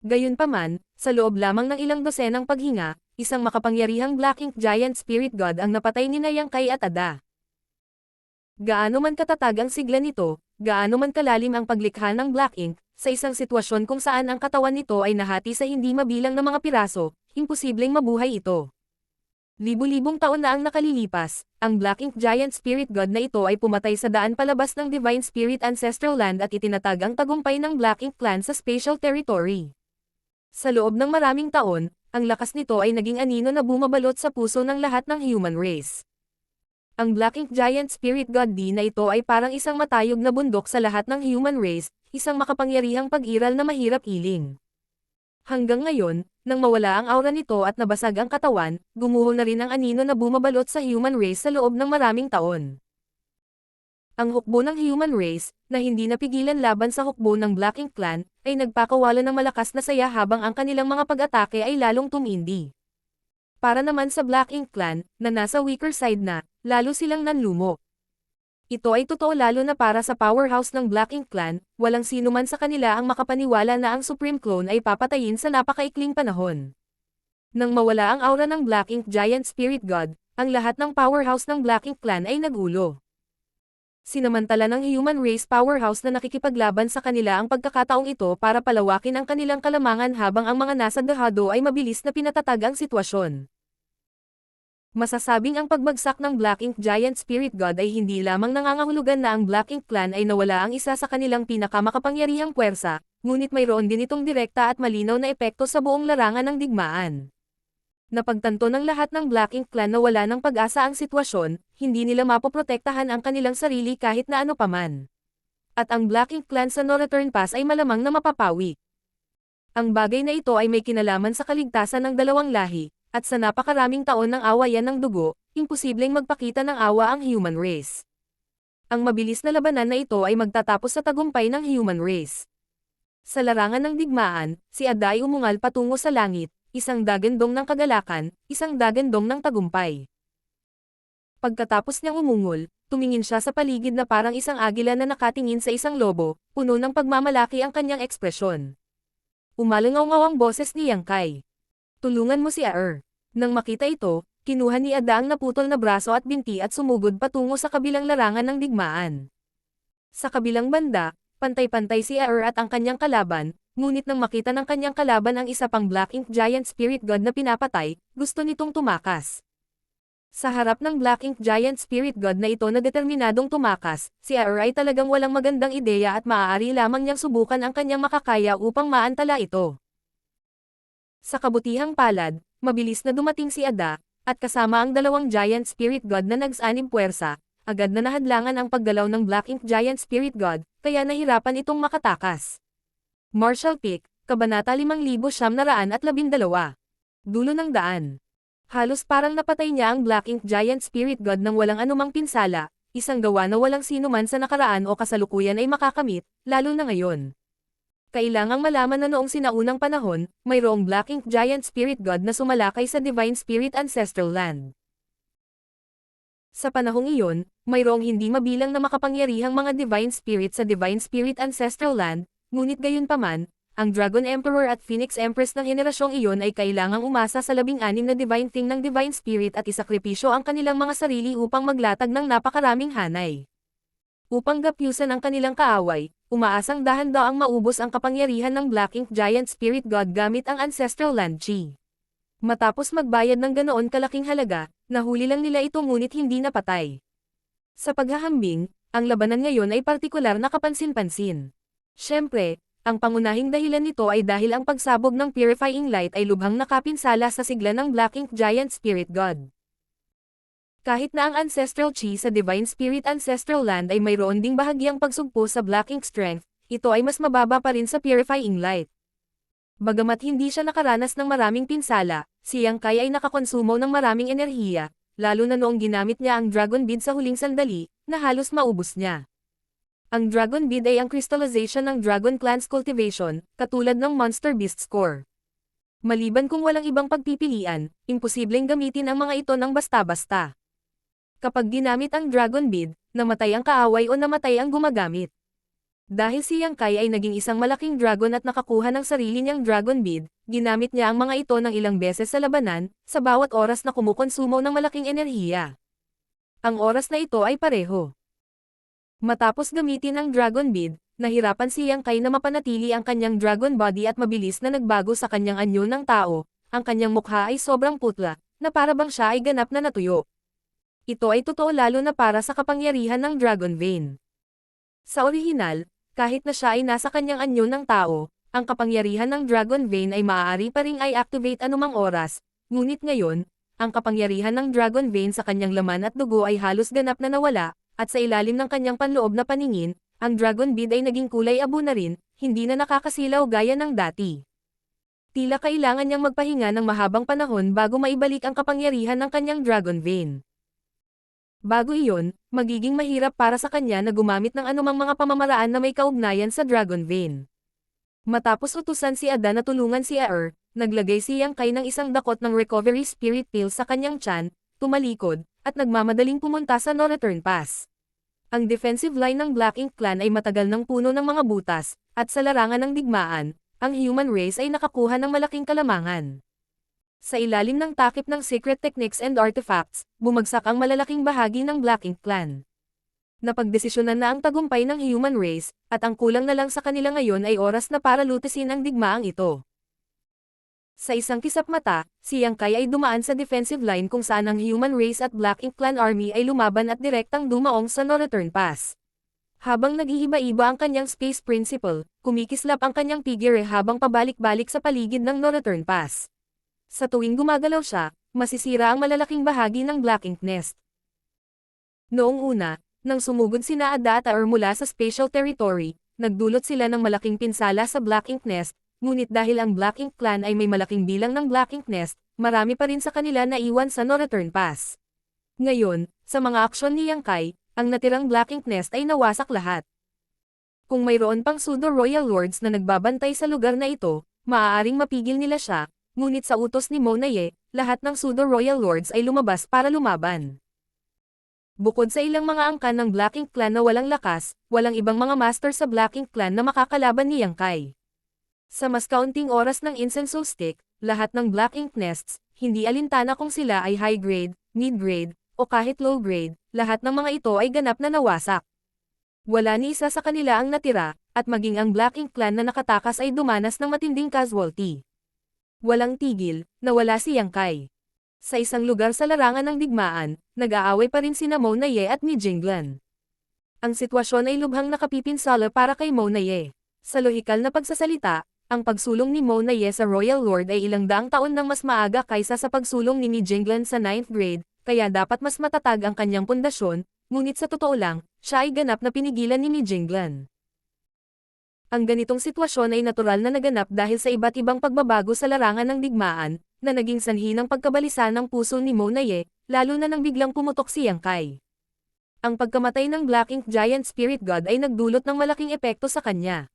Gayunpaman, sa loob lamang ng ilang dosenang paghinga, isang makapangyarihang Black Ink Giant Spirit God ang napatay ni Yang Kai at Ada. Gaano man katatag ang sigla nito, gaano man kalalim ang paglikha ng Black Ink, sa isang sitwasyon kung saan ang katawan nito ay nahati sa hindi mabilang na mga piraso, imposibleng mabuhay ito. Libu-libong taon na ang nakalilipas, ang Black Ink Giant Spirit God na ito ay pumatay sa daan palabas ng Divine Spirit Ancestral Land at itinatag ang tagumpay ng Black Ink Clan sa Spatial Territory. Sa loob ng maraming taon, ang lakas nito ay naging anino na bumabalot sa puso ng lahat ng human race. Ang Black Ink Giant Spirit God D na ito ay parang isang matayog na bundok sa lahat ng human race, isang makapangyarihang pag-iral na mahirap iling. Hanggang ngayon, nang mawala ang aura nito at nabasag ang katawan, gumuho na rin ang anino na bumabalot sa human race sa loob ng maraming taon. Ang hukbo ng human race, na hindi napigilan laban sa hukbo ng Black Ink Clan, ay nagpakawala ng malakas na saya habang ang kanilang mga pag-atake ay lalong tumindi. Para naman sa Black Ink Clan, na nasa weaker side na, lalo silang nanlumo. Ito ay totoo lalo na para sa powerhouse ng Black Ink Clan, walang sino man sa kanila ang makapaniwala na ang Supreme Clone ay papatayin sa napakaikling panahon. Nang mawala ang aura ng Black Ink Giant Spirit God, ang lahat ng powerhouse ng Black Ink Clan ay nagulo. Sinamantala ng human race powerhouse na nakikipaglaban sa kanila ang pagkakataong ito para palawakin ang kanilang kalamangan habang ang mga nasa dahado ay mabilis na pinatatag ang sitwasyon. Masasabing ang pagbagsak ng Black Ink Giant Spirit God ay hindi lamang nangangahulugan na ang Black Ink Clan ay nawala ang isa sa kanilang pinakamakapangyarihang puwersa, ngunit mayroon din itong direkta at malinaw na epekto sa buong larangan ng digmaan. Napagtanto ng lahat ng Black Ink Clan na wala ng pag-asa ang sitwasyon, hindi nila mapoprotektahan ang kanilang sarili kahit na ano paman. At ang Black Ink Clan sa No Return Pass ay malamang na mapapawi. Ang bagay na ito ay may kinalaman sa kaligtasan ng dalawang lahi, at sa napakaraming taon ng awayan ng dugo, imposibleng magpakita ng awa ang human race. Ang mabilis na labanan na ito ay magtatapos sa tagumpay ng human race. Sa larangan ng digmaan, si Ada ay umungal patungo sa langit, isang dagandong ng kagalakan, isang dagandong ng tagumpay. Pagkatapos niyang umungol, tumingin siya sa paligid na parang isang agila na nakatingin sa isang lobo, puno ng pagmamalaki ang kanyang ekspresyon. Umalangaw ang boses ni Yang Kai. Tulungan mo si Aer. Nang makita ito, kinuha ni Ada ang naputol na braso at binti at sumugod patungo sa kabilang larangan ng digmaan. Sa kabilang banda, pantay-pantay si Aer at ang kanyang kalaban, ngunit nang makita ng kanyang kalaban ang isa pang Black Ink Giant Spirit God na pinapatay, gusto nitong tumakas. Sa harap ng Black Ink Giant Spirit God na ito na determinadong tumakas, si Aer ay talagang walang magandang ideya at maaari lamang niyang subukan ang kanyang makakaya upang maantala ito. Sa kabutihang palad, mabilis na dumating si Ada, at kasama ang dalawang Giant Spirit God na nagsanib puwersa, agad na nahadlangan ang paggalaw ng Black Ink Giant Spirit God, kaya nahirapan itong makatakas. Martial Peak, Kabanata 5912. Dulo ng daan. Halos parang napatay niya ang Black Ink Giant Spirit God nang walang anumang pinsala, isang gawa na walang sino man sa nakaraan o kasalukuyan ay makakamit, lalo na ngayon. Kailangang malaman na noong sinaunang panahon, mayroong Black Ink Giant Spirit God na sumalakay sa Divine Spirit Ancestral Land. Sa panahong iyon, mayroong hindi mabilang na makapangyarihang mga Divine Spirit sa Divine Spirit Ancestral Land, ngunit gayunpaman, ang Dragon Emperor at Phoenix Empress ng henerasyong iyon ay kailangang umasa sa 16 na Divine Thing ng Divine Spirit at isakripisyo ang kanilang mga sarili upang maglatag ng napakaraming hanay. Upang gapyusan ang kanilang kaaway, umaasang dahan-daang maubos ang kapangyarihan ng Black Ink Giant Spirit God gamit ang Ancestral Land Chi. Matapos magbayad ng ganoon kalaking halaga, nahuli lang nila ito ngunit hindi napatay. Sa paghahambing, ang labanan ngayon ay partikular na kapansin-pansin. Siyempre, ang pangunahing dahilan nito ay dahil ang pagsabog ng Purifying Light ay lubhang nakapinsala sa sigla ng Black Ink Giant Spirit God. Kahit na ang Ancestral Chi sa Divine Spirit Ancestral Land ay mayroon ding bahagyang pagsugpo sa Black Ink Strength, ito ay mas mababa pa rin sa Purifying Light. Bagamat hindi siya nakaranas ng maraming pinsala, si Yang Kai ay nakakonsumo ng maraming enerhiya, lalo na noong ginamit niya ang Dragon Bead sa huling sandali, na halos maubos niya. Ang Dragon Bead ay ang crystallization ng Dragon Clan's cultivation, katulad ng Monster Beast's core. Maliban kung walang ibang pagpipilian, imposibleng gamitin ang mga ito ng basta-basta. Kapag ginamit ang Dragon Bead, namatay ang kaaway o namatay ang gumagamit. Dahil si Yang Kai ay naging isang malaking dragon at nakakuha ng sarili niyang Dragon Bead, ginamit niya ang mga ito ng ilang beses sa labanan, sa bawat oras na kumukonsumo ng malaking enerhiya. Ang oras na ito ay pareho. Matapos gamitin ang Dragon Bead, nahirapan si Yang Kai na mapanatili ang kanyang Dragon Body at mabilis na nagbago sa kanyang anyo ng tao, ang kanyang mukha ay sobrang putla, na para bang siya ay ganap na natuyo. Ito ay totoo lalo na para sa kapangyarihan ng Dragon Vein. Sa orihinal, kahit na siya ay nasa kanyang anyo ng tao, ang kapangyarihan ng Dragon Vein ay maaari pa ring i-activate anumang oras, ngunit ngayon, ang kapangyarihan ng Dragon Vein sa kanyang laman at dugo ay halos ganap na nawala, at sa ilalim ng kanyang panloob na paningin, ang Dragon Bead ay naging kulay abo na rin, hindi na nakakasilaw gaya ng dati. Tila kailangan niyang magpahinga ng mahabang panahon bago maibalik ang kapangyarihan ng kanyang Dragon Vein. Bago iyon, magiging mahirap para sa kanya na gumamit ng anumang mga pamamaraan na may kaugnayan sa Dragon Vein. Matapos utusan si Ada na tulungan si Aer, naglagay si Yang Kai ng isang dakot ng Recovery Spirit Pill sa kanyang tiyan, tumalikod, at nagmamadaling pumunta sa No Return Pass. Ang defensive line ng Black Ink Clan ay matagal ng puno ng mga butas, at sa larangan ng digmaan, ang human race ay nakakuha ng malaking kalamangan. Sa ilalim ng takip ng secret techniques and artifacts, bumagsak ang malalaking bahagi ng Black Ink Clan. Napagdesisyonan na ang tagumpay ng human race, at ang kulang na lang sa kanila ngayon ay oras na para lutisin ang digmaang ito. Sa isang kisap mata, si Yang Kai ay dumaan sa defensive line kung saan ang human race at Black Ink Clan Army ay lumaban at direktang dumaong sa No Return Pass. Habang nag-iiba-iba ang kanyang space principle, kumikislap ang kanyang figure habang pabalik-balik sa paligid ng No Return Pass. Sa tuwing gumagalaw siya, masisira ang malalaking bahagi ng Black Ink Nest. Noong una, nang sumugod sina Ada at Aer mula sa Spatial Territory, nagdulot sila ng malaking pinsala sa Black Ink Nest, ngunit dahil ang Black Ink Clan ay may malaking bilang ng Black Ink Nest, marami pa rin sa kanila na iwan sa No Return Pass. Ngayon, sa mga aksyon ni Yang Kai, ang natirang Black Ink Nest ay nawasak lahat. Kung mayroon pang pseudo-royal lords na nagbabantay sa lugar na ito, maaaring mapigil nila siya, ngunit sa utos ni Mona Ye, lahat ng pseudo-royal lords ay lumabas para lumaban. Bukod sa ilang mga angkan ng Black Ink Clan na walang lakas, walang ibang mga master sa Black Ink Clan na makakalaban ni Yang Kai. Sa mas kaunting oras ng Incense Stick, lahat ng Black Ink Nests, hindi alintana kung sila ay high grade, mid grade, o kahit low grade, lahat ng mga ito ay ganap na nawasak. Wala ni isa sa kanila ang natira, at maging ang Black Ink Clan na nakatakas ay dumanas ng matinding casualty. Walang tigil, nawala si Yang Kai. Sa isang lugar sa larangan ng digmaan, nag-aaway pa rin sina Mona Ye at ni Jinglan. Ang sitwasyon ay lubhang nakapipinsala para kay Mona Ye. Sa lohikal na pagsasalita, ang pagsulong ni Mona Ye sa Royal Lord ay ilang daang taon nang mas maaga kaysa sa pagsulong ni Jinglan sa 9th grade, kaya dapat mas matatag ang kanyang pundasyon, ngunit sa totoo lang, siya ay ganap na pinigilan ni Jinglan. Ang ganitong sitwasyon ay natural na naganap dahil sa iba't ibang pagbabago sa larangan ng digmaan, na naging sanhi ng pagkabalisa ng puso ni Mona Ye, lalo na nang biglang pumutok si Yang Kai. Ang pagkamatay ng Black Ink Giant Spirit God ay nagdulot ng malaking epekto sa kanya.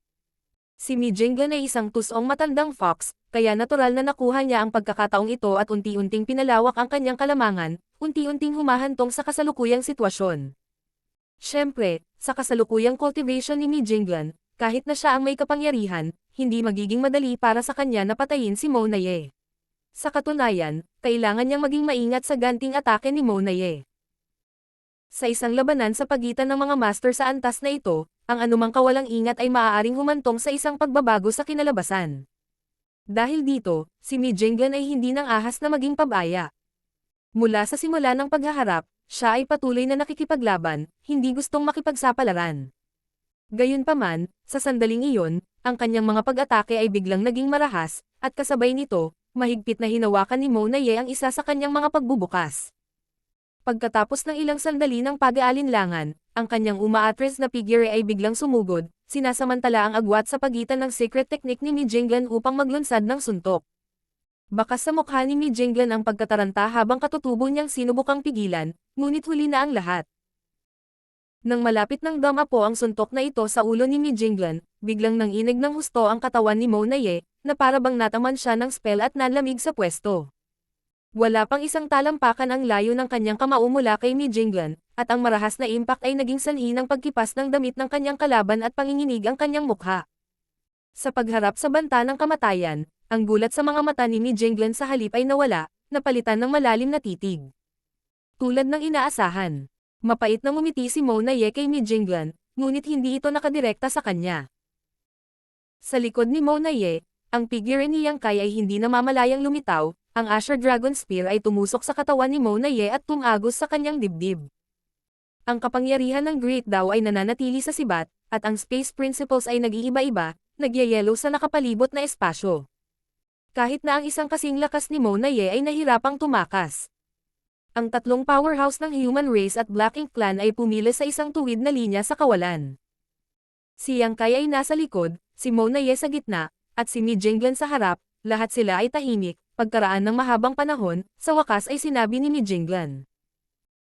Si Mi Jinglan ay isang tusong matandang fox, kaya natural na nakuha niya ang pagkakataong ito at unti-unting pinalawak ang kanyang kalamangan, unti-unting humahantong sa kasalukuyang sitwasyon. Siyempre, sa kasalukuyang cultivation ni Mi Jinglan, kahit na siya ang may kapangyarihan, hindi magiging madali para sa kanya na patayin si Mo Naye. Sa katunayan, kailangan niyang maging maingat sa ganting atake ni Mo Naye. Sa isang labanan sa pagitan ng mga master sa antas na ito, ang anumang kawalang ingat ay maaaring humantong sa isang pagbabago sa kinalabasan. Dahil dito, si Mi Jinglan ay hindi nang ahas na maging pabaya. Mula sa simula ng paghaharap, siya ay patuloy na nakikipaglaban, hindi gustong makipagsapalaran. Gayunpaman, sa sandaling iyon, ang kanyang mga pag-atake ay biglang naging marahas, at kasabay nito, mahigpit na hinawakan ni Mo Naye ang isa sa kanyang mga pagbubukas. Pagkatapos ng ilang sandali ng pag-aalinlangan, ang kanyang umaatres na figure ay biglang sumugod, sinasamantala ang agwat sa pagitan ng secret technique ni Mi Jinglan upang maglunsad ng suntok. Bakas sa mukha ni Mi Jinglan ang pagkataranta habang katutubo niyang sinubukang pigilan, ngunit huli na ang lahat. Nang malapit ng dumapo ang suntok na ito sa ulo ni Mi Jinglan, biglang nanginig ng husto ang katawan ni Mo Naye, na para bang nataman siya ng spell at nanlamig sa pwesto. Wala pang isang talampakan ang layo ng kanyang kamao mula kay Mi Jinglan, at ang marahas na impact ay naging sanhi ng pagkipas ng damit ng kanyang kalaban at panginginig ang kanyang mukha. Sa pagharap sa banta ng kamatayan, ang gulat sa mga mata ni Mi Jinglan sa halip ay nawala, napalitan ng malalim na titig. Tulad ng inaasahan, mapait na ngumiti si Mo Naye kay Mi Jinglan, ngunit hindi ito nakadirekta sa kanya. Sa likod ni Mo Naye, ang figure ni Yang Kai ay hindi namamalayang lumitaw. Ang Asher Dragon Spear ay tumusok sa katawan ni Mo Naye at tumagos sa kanyang dibdib. Ang kapangyarihan ng Great Dao ay nananatili sa sibat, at ang Space Principles ay nag-iiba-iba, nagyayelo sa nakapalibot na espasyo. Kahit na ang isang kasing lakas ni Mo Naye ay nahirapang tumakas. Ang tatlong powerhouse ng Human Race at Black Ink Clan ay pumila sa isang tuwid na linya sa kawalan. Si Yang Kai ay nasa likod, si Mo Naye sa gitna, at si Mi Jinglan sa harap, lahat sila ay tahimik. Pagkaraan ng mahabang panahon, sa wakas ay sinabi ni Mi Jinglan.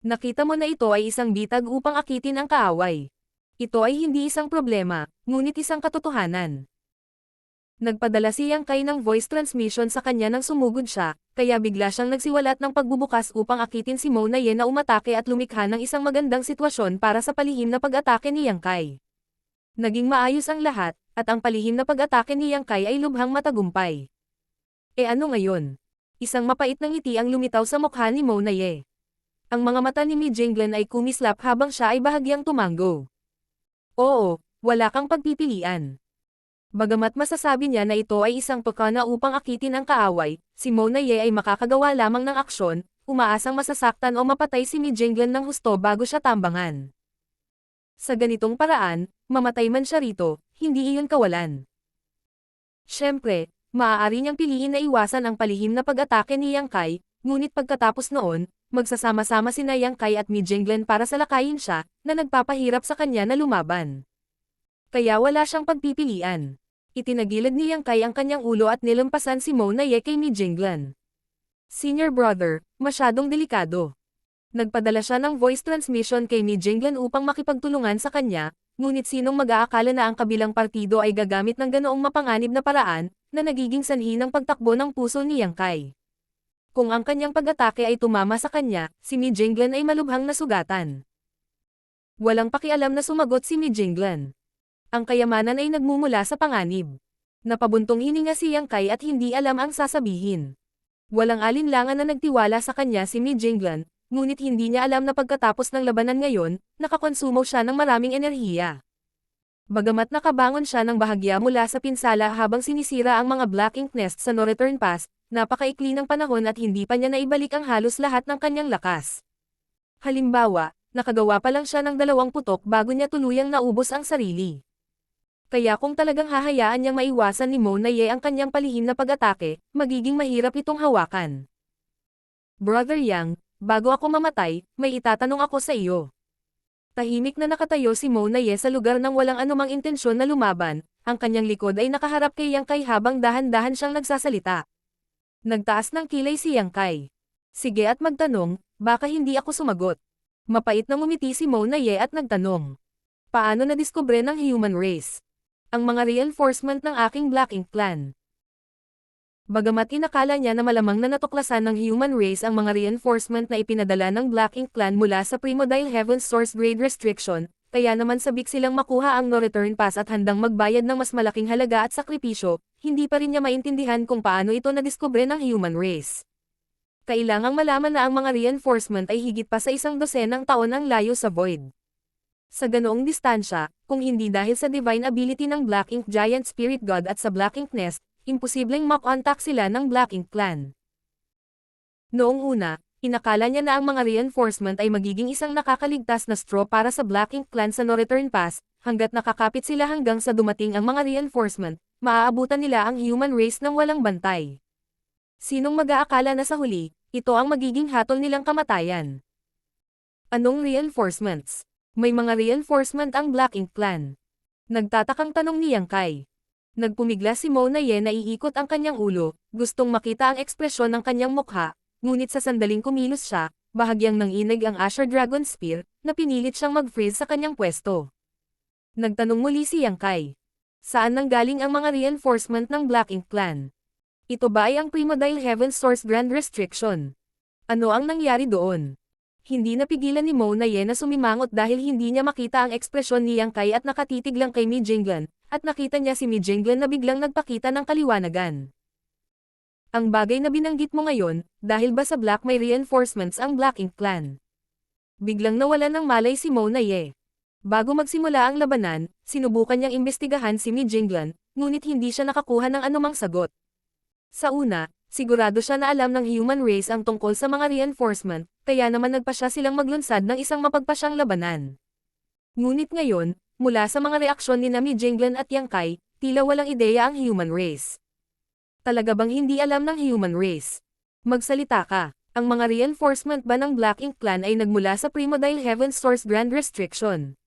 Nakita mo na ito ay isang bitag upang akitin ang kaaway. Ito ay hindi isang problema, ngunit isang katotohanan. Nagpadala si Yang Kai ng voice transmission sa kanya nang sumugod siya, kaya bigla siyang nagsiwalat ng pagbubukas upang akitin si Mo Naye na umatake at lumikha ng isang magandang sitwasyon para sa palihim na pag-atake ni Yang Kai. Naging maayos ang lahat, at ang palihim na pag-atake ni Yang Kai ay lubhang matagumpay. Ano ngayon? Isang mapait na ngiti ang lumitaw sa mukha ni Mo Naye. Ang mga mata ni Mi Jinglan ay kumislap habang siya ay bahagyang tumango. Oo, wala kang pagpipilian. Bagamat masasabi niya na ito ay isang pakana upang akitin ang kaaway, si Mo Naye ay makakagawa lamang ng aksyon, umaasang masasaktan o mapatay si Mi Jinglan ng husto bago siya tambangan. Sa ganitong paraan, mamatay man siya rito, hindi iyon kawalan. Siyempre, maaari niyang piliin na iwasan ang palihim na pag-atake ni Yang Kai, ngunit pagkatapos noon, magsasama-sama sina Yang Kai at Mi Jinglan para salakayin siya, na nagpapahirap sa kanya na lumaban. Kaya wala siyang pagpipilian. Itinagilid ni Yang Kai ang kanyang ulo at nilampasan si Mo Naye kay Mi Jinglan. Senior brother, masyadong delikado. Nagpadala siya ng voice transmission kay Mi Jinglan upang makipagtulungan sa kanya, ngunit sinong mag-aakala na ang kabilang partido ay gagamit ng ganoong mapanganib na paraan, na nagiging sanhi ng pagtakbo ng puso ni Yang Kai. Kung ang kanyang pag-atake ay tumama sa kanya, si Mi Jinglan ay malubhang nasugatan. Walang pakialam na sumagot si Mi Jinglan. Ang kayamanan ay nagmumula sa panganib. Napabuntong hininga si Yang Kai at hindi alam ang sasabihin. Walang alinlangan na nagtiwala sa kanya si Mi Jinglan, ngunit hindi niya alam na pagkatapos ng labanan ngayon, nakakonsumo siya ng maraming enerhiya. Bagamat nakabangon siya ng bahagya mula sa pinsala habang sinisira ang mga Black Ink Nest sa No Return Pass, napakaikli ng panahon at hindi pa niya naibalik ang halos lahat ng kanyang lakas. Halimbawa, nakagawa pa lang siya ng 2 putok bago niya tuluyang naubos ang sarili. Kaya kung talagang hahayaan niyang maiwasan ni Mo Naye ang kanyang palihim na pag-atake, magiging mahirap itong hawakan. Brother Yang, bago ako mamatay, may itatanong ako sa iyo. Tahimik na nakatayo si Mo Naye sa lugar ng walang anumang intensyon na lumaban, ang kanyang likod ay nakaharap kay Yang Kai habang dahan-dahan siyang nagsasalita. Nagtaas ng kilay si Yang Kai. Sige at magtanong, baka hindi ako sumagot. Mapait na ngumiti si Mo Naye at nagtanong. Paano nadiskubre ng Human Race? Ang mga reinforcement ng aking Black Ink Clan. Bagamat inakala niya na malamang na natuklasan ng human race ang mga reinforcement na ipinadala ng Black Ink Clan mula sa Primodile Heaven Source Grade Restriction, kaya naman sabik silang makuha ang no-return pass at handang magbayad ng mas malaking halaga at sakripisyo, hindi pa rin niya maintindihan kung paano ito nadiskubre ng human race. Kailangang malaman na ang mga reinforcement ay higit pa sa 100 taon ang layo sa Void. Sa ganoong distansya, kung hindi dahil sa divine ability ng Black Ink Giant Spirit God at sa Black Ink Nest, imposibleng makontak sila ng Black Ink Clan. Noong una, inakala niya na ang mga reinforcement ay magiging isang nakakaligtas na straw para sa Black Ink Clan sa no-return pass, hanggat nakakapit sila hanggang sa dumating ang mga reinforcement, maaabutan nila ang human race ng walang bantay. Sinong mag-aakala na sa huli, ito ang magiging hatol nilang kamatayan? Anong reinforcements? May mga reinforcement ang Black Ink Clan. Nagtatakang tanong ni Yang Kai. Nagpumigla si Mona Ye na iikot ang kanyang ulo, gustong makita ang ekspresyon ng kanyang mukha, ngunit sa sandaling kumilos siya, bahagyang nanginig ang Asher Dragon Spear, na pinilit siyang mag-freeze sa kanyang pwesto. Nagtanong muli si Yang Kai. Saan nanggaling ang mga reinforcement ng Black Ink Clan? Ito ba ay ang Primodile Heaven Source Grand Restriction? Ano ang nangyari doon? Hindi napigilan ni Mona Ye na sumimangot dahil hindi niya makita ang ekspresyon ni Yang Kai at nakatitig lang kay Mi Jinglan, at nakita niya si Mi Jinglan na biglang nagpakita ng kaliwanagan. Ang bagay na binanggit mo ngayon, dahil ba sa Black may reinforcements ang Black Ink Clan? Biglang nawalan ng malay si Mona Ye. Bago magsimula ang labanan, sinubukan niyang imbestigahan si Mi Jinglan, ngunit hindi siya nakakuha ng anumang sagot. Sa una, sigurado siya na alam ng human race ang tungkol sa mga reinforcement, kaya naman nagpa siya silang maglunsad ng isang mapagpasyang labanan. Ngunit ngayon, mula sa mga reaksyon ni Mi Jinglan at Yang Kai, tila walang ideya ang human race. Talaga bang hindi alam ng human race? Magsalita ka. Ang mga reinforcement ba ng Black Ink Clan ay nagmula sa Primodile Heaven Source Grand Restriction?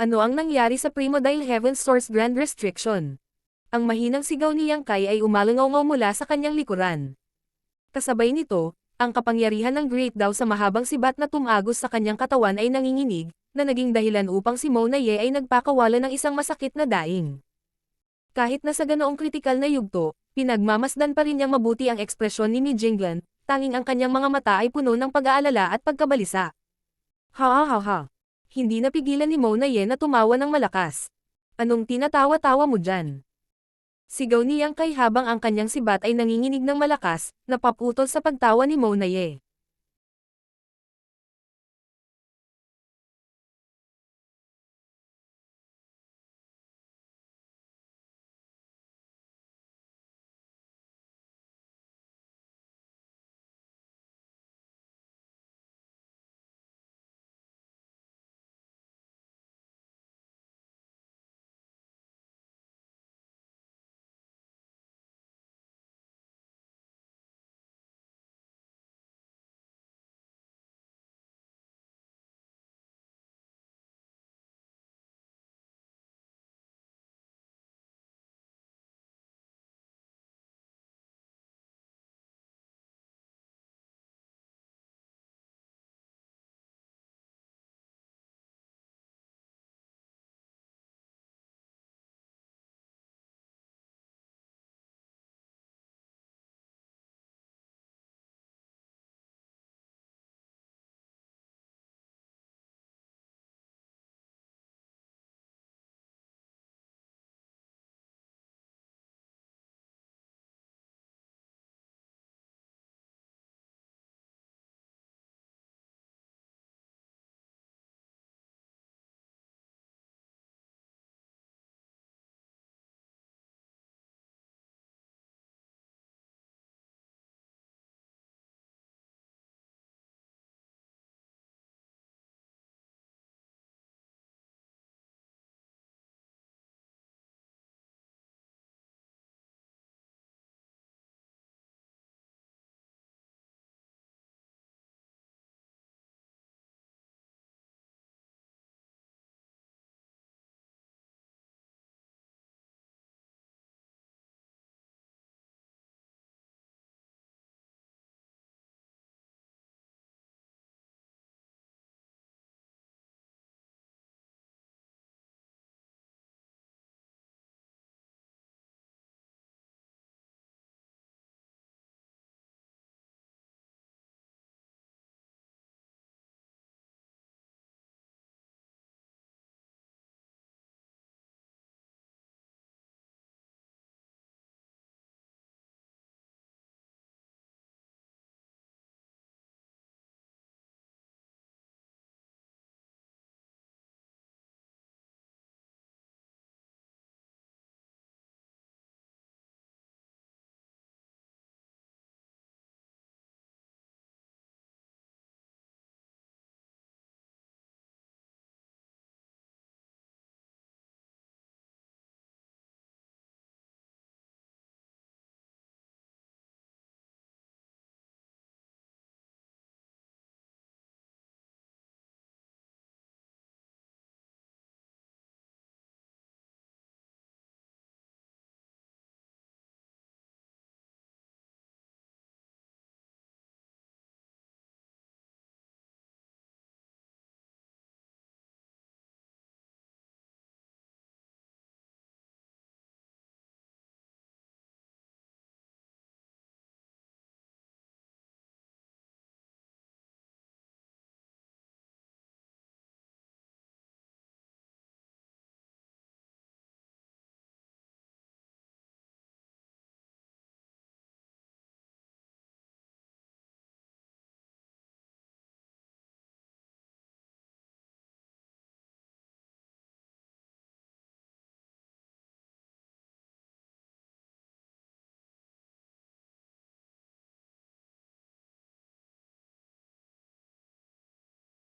Ano ang nangyari sa Primodile Heaven Source Grand Restriction? Ang mahinang sigaw ni Yang Kai ay umalangaw mula sa kanyang likuran. Kasabay nito, ang kapangyarihan ng Great Dao sa mahabang sibat na tumagos sa kanyang katawan ay nanginginig, na naging dahilan upang si Mona Ye ay nagpakawala ng isang masakit na daing. Kahit na sa ganoong kritikal na yugto, pinagmamasdan pa rin niyang mabuti ang ekspresyon ni Mi Jinglan, tanging ang kanyang mga mata ay puno ng pag-aalala at pagkabalisa. Ha ha ha ha. Hindi napigilan ni Mona Ye na tumawa ng malakas. Anong tinatawa-tawa mo dyan? Sigaw ni Yang Kai habang ang kanyang sibat ay nanginginig ng malakas, napaputol sa pagtawa ni Mona Ye.